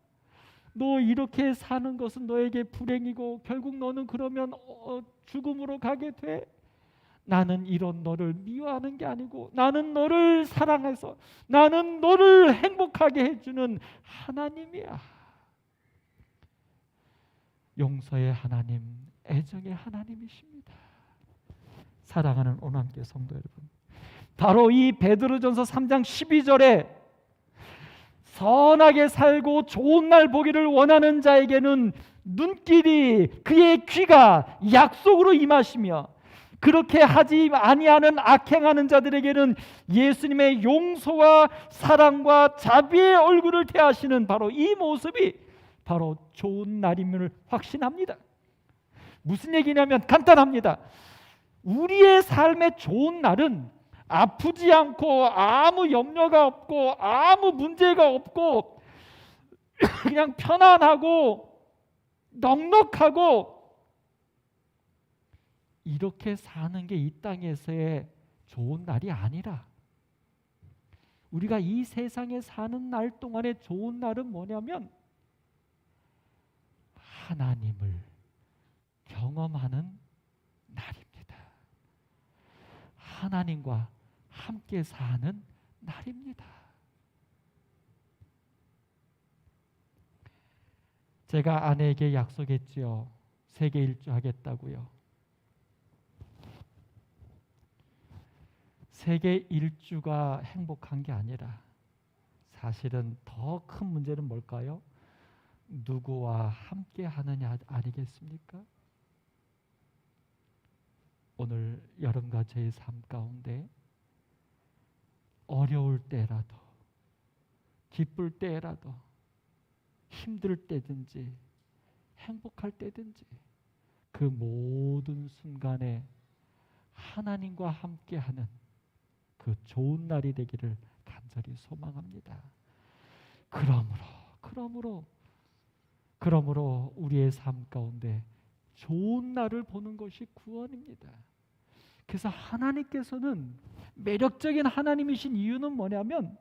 너 이렇게 사는 것은 너에게 불행이고 결국 너는 그러면 죽음으로 가게 돼. 나는 이런 너를 미워하는 게 아니고 나는 너를 사랑해서 나는 너를 행복하게 해주는 하나님이야. 용서의 하나님, 애정의 하나님이십니다. 사랑하는 오남교회 성도 여러분, 바로 이 베드로전서 3장 12절에 선하게 살고 좋은 날 보기를 원하는 자에게는 눈길이, 그의 귀가 약속으로 임하시며 그렇게 하지 아니하는 악행하는 자들에게는 예수님의 용서와 사랑과 자비의 얼굴을 대하시는 바로 이 모습이 바로 좋은 날임을 확신합니다. 무슨 얘기냐면 간단합니다. 우리의 삶의 좋은 날은 아프지 않고 아무 염려가 없고 아무 문제가 없고 그냥 편안하고 넉넉하고 이렇게 사는 게 이 땅에서의 좋은 날이 아니라 우리가 이 세상에 사는 날 동안의 좋은 날은 뭐냐면 하나님을 경험하는 날입니다. 하나님과 함께 사는 날입니다. 제가 아내에게 약속했지요. 세계 일주 하겠다고요. 세계 일주가 행복한 게 아니라 사실은 더 큰 문제는 뭘까요? 누구와 함께 하느냐 아니겠습니까? 오늘 여러분과 저의 삶 가운데 어려울 때라도 기쁠 때라도 힘들 때든지 행복할 때든지 그 모든 순간에 하나님과 함께하는 그 좋은 날이 되기를 간절히 소망합니다. 그러므로 우리의 삶 가운데 좋은 날을 보는 것이 구원입니다. 그래서 하나님께서는 매력적인 하나님이신 이유는 뭐냐면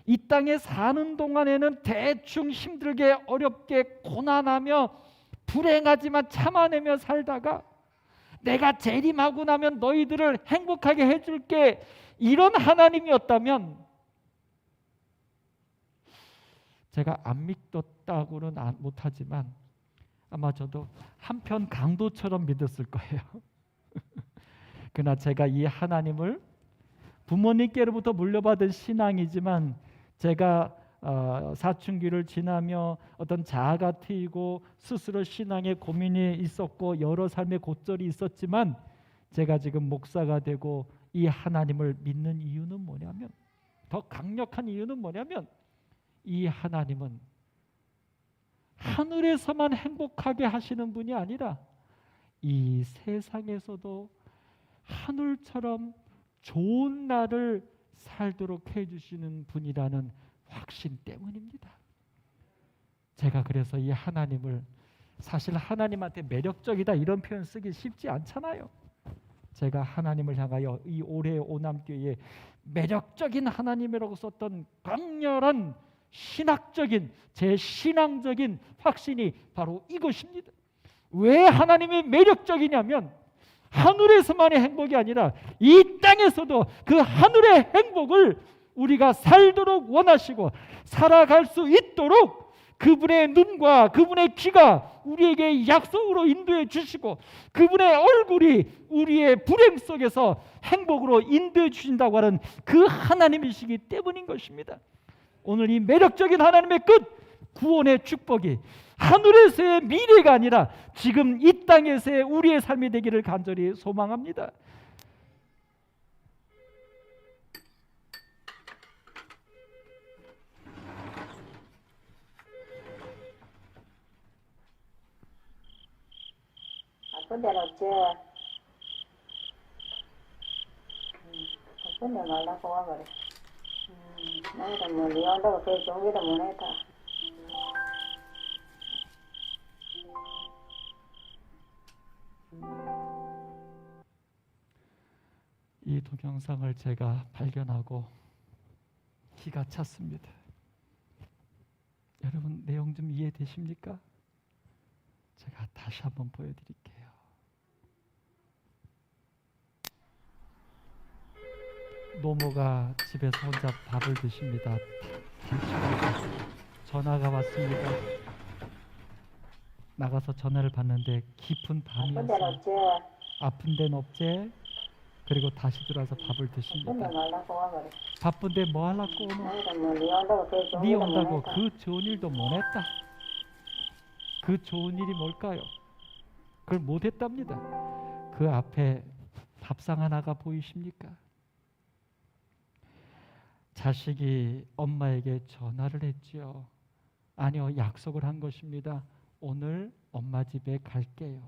이 땅에 사는 동안에는 대충 힘들게 어렵게 고난하며 불행하지만 참아내며 살다가 내가 재림하고 나면 너희들을 행복하게 해줄게 이런 하나님이었다면 제가 안 믿었다고는 못하지만 아마 저도 한편 강도처럼 믿었을 거예요. 그러나 제가 이 하나님을 부모님께로부터 물려받은 신앙이지만 제가 사춘기를 지나며 어떤 자아가 트이고 스스로 신앙에 고민이 있었고 여러 삶의 곧절이 있었지만 제가 지금 목사가 되고 이 하나님을 믿는 이유는 뭐냐면 더 강력한 이유는 뭐냐면 이 하나님은 하늘에서만 행복하게 하시는 분이 아니라 이 세상에서도 하늘처럼 좋은 날을 살도록 해주시는 분이라는 확신 때문입니다. 제가 그래서 이 하나님을 사실 하나님한테 매력적이다 이런 표현 쓰기 쉽지 않잖아요. 제가 하나님을 향하여 이 올해 오남교회에 매력적인 하나님이라고 썼던 강렬한 신학적인 제 신앙적인 확신이 바로 이것입니다. 왜 하나님이 매력적이냐면 하늘에서만의 행복이 아니라 이 땅에서도 그 하늘의 행복을 우리가 살도록 원하시고 살아갈 수 있도록 그분의 눈과 그분의 귀가 우리에게 약속으로 인도해 주시고 그분의 얼굴이 우리의 불행 속에서 행복으로 인도해 주신다고 하는 그 하나님이시기 때문인 것입니다. 오늘 이 매력적인 하나님의 끝 구원의 축복이 하늘에서의 미래가 아니라 지금 이 땅에서의 우리의 삶이 되기를 간절히 소망합니다. 아픈 데는 없지. 아픈 데 말라고 와버려. 나이도 뭐 니온다고 그 종기도 못했다. 이 동영상을 제가 발견하고 기가 찼습니다. 여러분 내용 좀 이해되십니까? 제가 다시 한번 보여드릴게요. 노모가 집에서 혼자 밥을 드십니다. 전화가 왔습니다. 나가서 전화를 받는데 깊은 아픈 데는 밤이었어요. 없지. 아픈 데는 없지? 그리고 다시 들어와서 밥을 아픈 데 드십니다. 말라고 와버려. 바쁜데 뭐 하려고 오노? 나이도 뭐 니온다고 그 니 종기도 온다고 못했다. 그 좋은 일도 못했다. 그 좋은 일이 뭘까요? 그걸 못했답니다. 그 앞에 밥상 하나가 보이십니까? 자식이 엄마에게 전화를 했지요. 아니요, 약속을 한 것입니다. 오늘 엄마 집에 갈게요.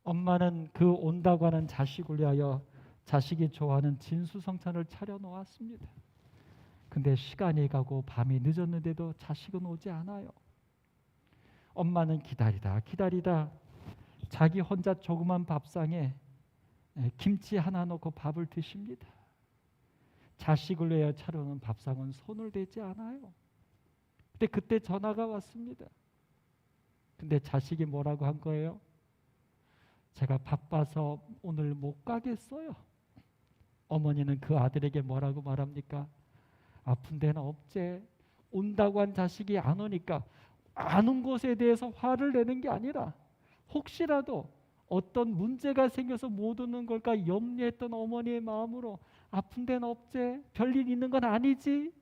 엄마는 그 온다고 하는 자식을 위하여 자식이 좋아하는 진수성찬을 차려놓았습니다. 근데 시간이 가고 밤이 늦었는데도 자식은 오지 않아요. 엄마는 기다리다 자기 혼자 조그만 밥상에 김치 하나 넣고 밥을 드십니다. 자식을 위하여 차려놓은 밥상은 손을 대지 않아요. 근데 그때 전화가 왔습니다. 근데 자식이 뭐라고 한 거예요? 제가 바빠서 오늘 못 가겠어요. 어머니는 그 아들에게 뭐라고 말합니까? 아픈 데는 없제. 온다고 한 자식이 안 오니까 안 온 것에 대해서 화를 내는 게 아니라 혹시라도 어떤 문제가 생겨서 못 오는 걸까 염려했던 어머니의 마음으로 아픈 데는 없제. 별일 있는 건 아니지.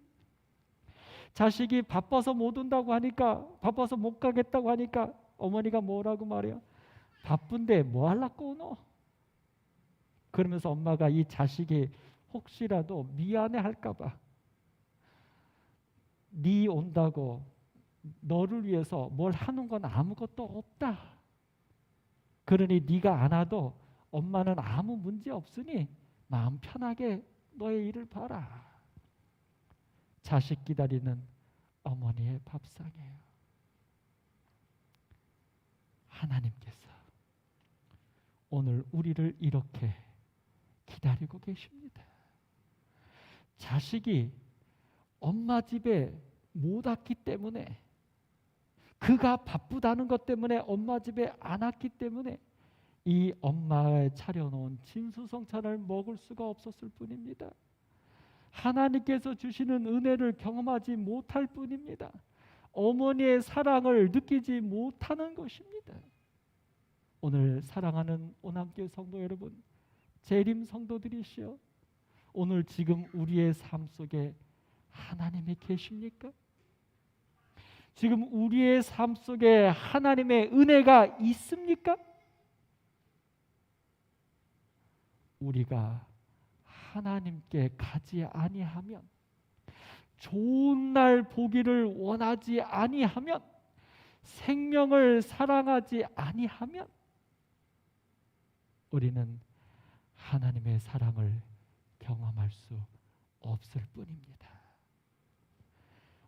자식이 바빠서 못 온다고 하니까, 바빠서 못 가겠다고 하니까 어머니가 뭐라고 말해요? 바쁜데 뭐 하려고 오노? 그러면서 엄마가 이 자식이 혹시라도 미안해 할까봐 네 온다고 너를 위해서 뭘 하는 건 아무것도 없다. 그러니 네가 안 와도 엄마는 아무 문제 없으니 마음 편하게 너의 일을 봐라. 자식 기다리는 어머니의 밥상이에요. 하나님께서 오늘 우리를 이렇게 기다리고 계십니다. 자식이 엄마 집에 못 왔기 때문에, 그가 바쁘다는 것 때문에 엄마 집에 안 왔기 때문에 이 엄마의 차려놓은 진수성찬을 먹을 수가 없었을 뿐입니다. 하나님께서 주시는 은혜를 경험하지 못할 뿐입니다. 어머니의 사랑을 느끼지 못하는 것입니다. 오늘 사랑하는 오남교회 성도 여러분, 재림 성도들이시여, 오늘 지금 우리의 삶 속에 하나님이 계십니까? 지금 우리의 삶 속에 하나님의 은혜가 있습니까? 우리가 하나님께 가지 아니하면, 좋은 날 보기를 원하지 아니하면, 생명을 사랑하지 아니하면 우리는 하나님의 사랑을 경험할 수 없을 뿐입니다.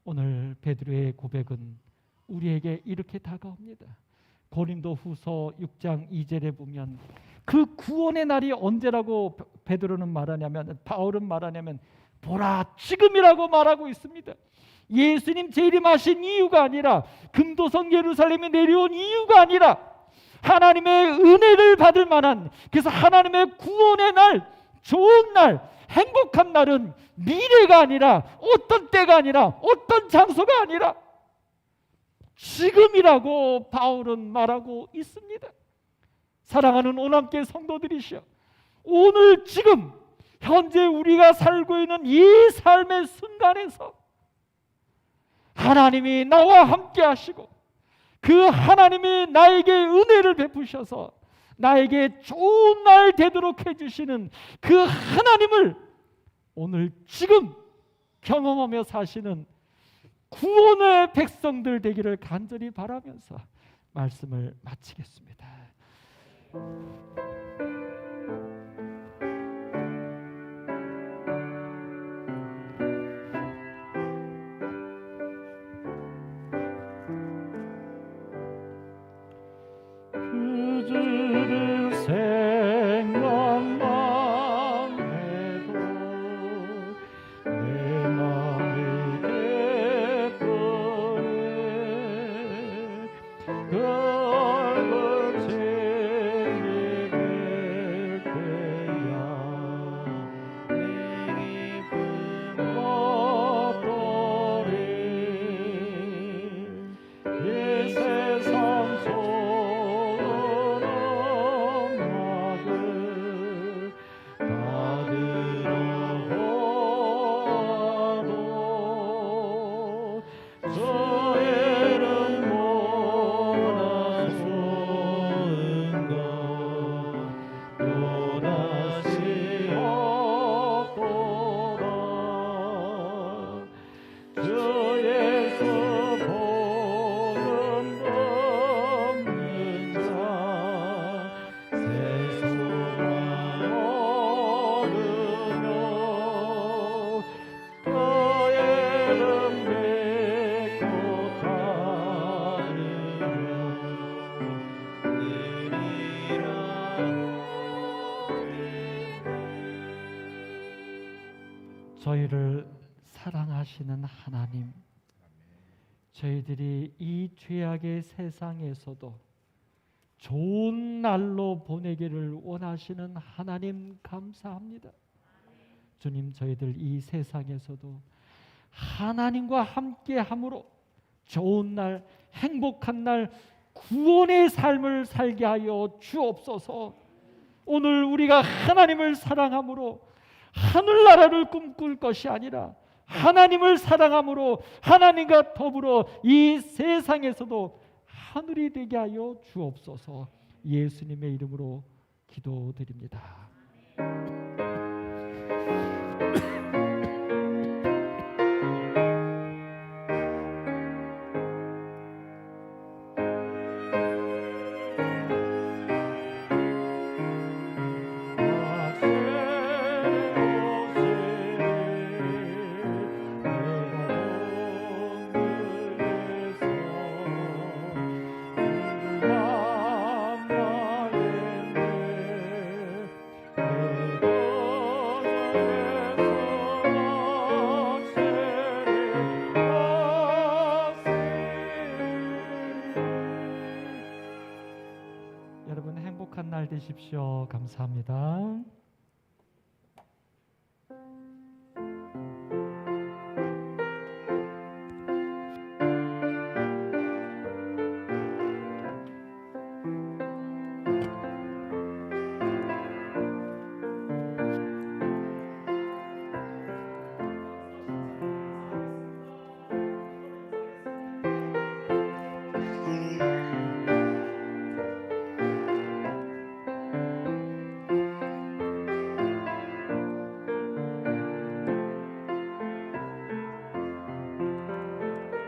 오늘 베드로의 고백은 우리에게 이렇게 다가옵니다. 고린도후서 6장 2절에 보면 그 구원의 날이 언제라고 베드로는 말하냐면, 바울은 말하냐면 보라 지금이라고 말하고 있습니다. 예수님 재림하신 이유가 아니라, 금도성 예루살렘에 내려온 이유가 아니라 하나님의 은혜를 받을 만한, 그래서 하나님의 구원의 날, 좋은 날, 행복한 날은 미래가 아니라, 어떤 때가 아니라, 어떤 장소가 아니라 지금이라고 바울은 말하고 있습니다. 사랑하는 오남교회 성도들이시여, 오늘 지금 현재 우리가 살고 있는 이 삶의 순간에서 하나님이 나와 함께 하시고, 그 하나님이 나에게 은혜를 베푸셔서 나에게 좋은 날 되도록 해주시는 그 하나님을 오늘 지금 경험하며 사시는 구원의 백성들 되기를 간절히 바라면서 말씀을 마치겠습니다. 그들을 생각만 해도 내 마음이 기쁘네. 그 얼굴 재미있게 저희를 사랑하시는 하나님, 저희들이 이 죄악의 세상에서도 좋은 날로 보내기를 원하시는 하나님 감사합니다. 주님, 저희들 이 세상에서도 하나님과 함께함으로 좋은 날, 행복한 날, 구원의 삶을 살게 하여 주옵소서. 오늘 우리가 하나님을 사랑함으로 하늘나라를 꿈꿀 것이 아니라 하나님을 사랑함으로 하나님과 더불어 이 세상에서도 하늘이 되게 하여 주옵소서. 예수님의 이름으로 기도드립니다. 여러분 행복한 날 되십시오. 감사합니다.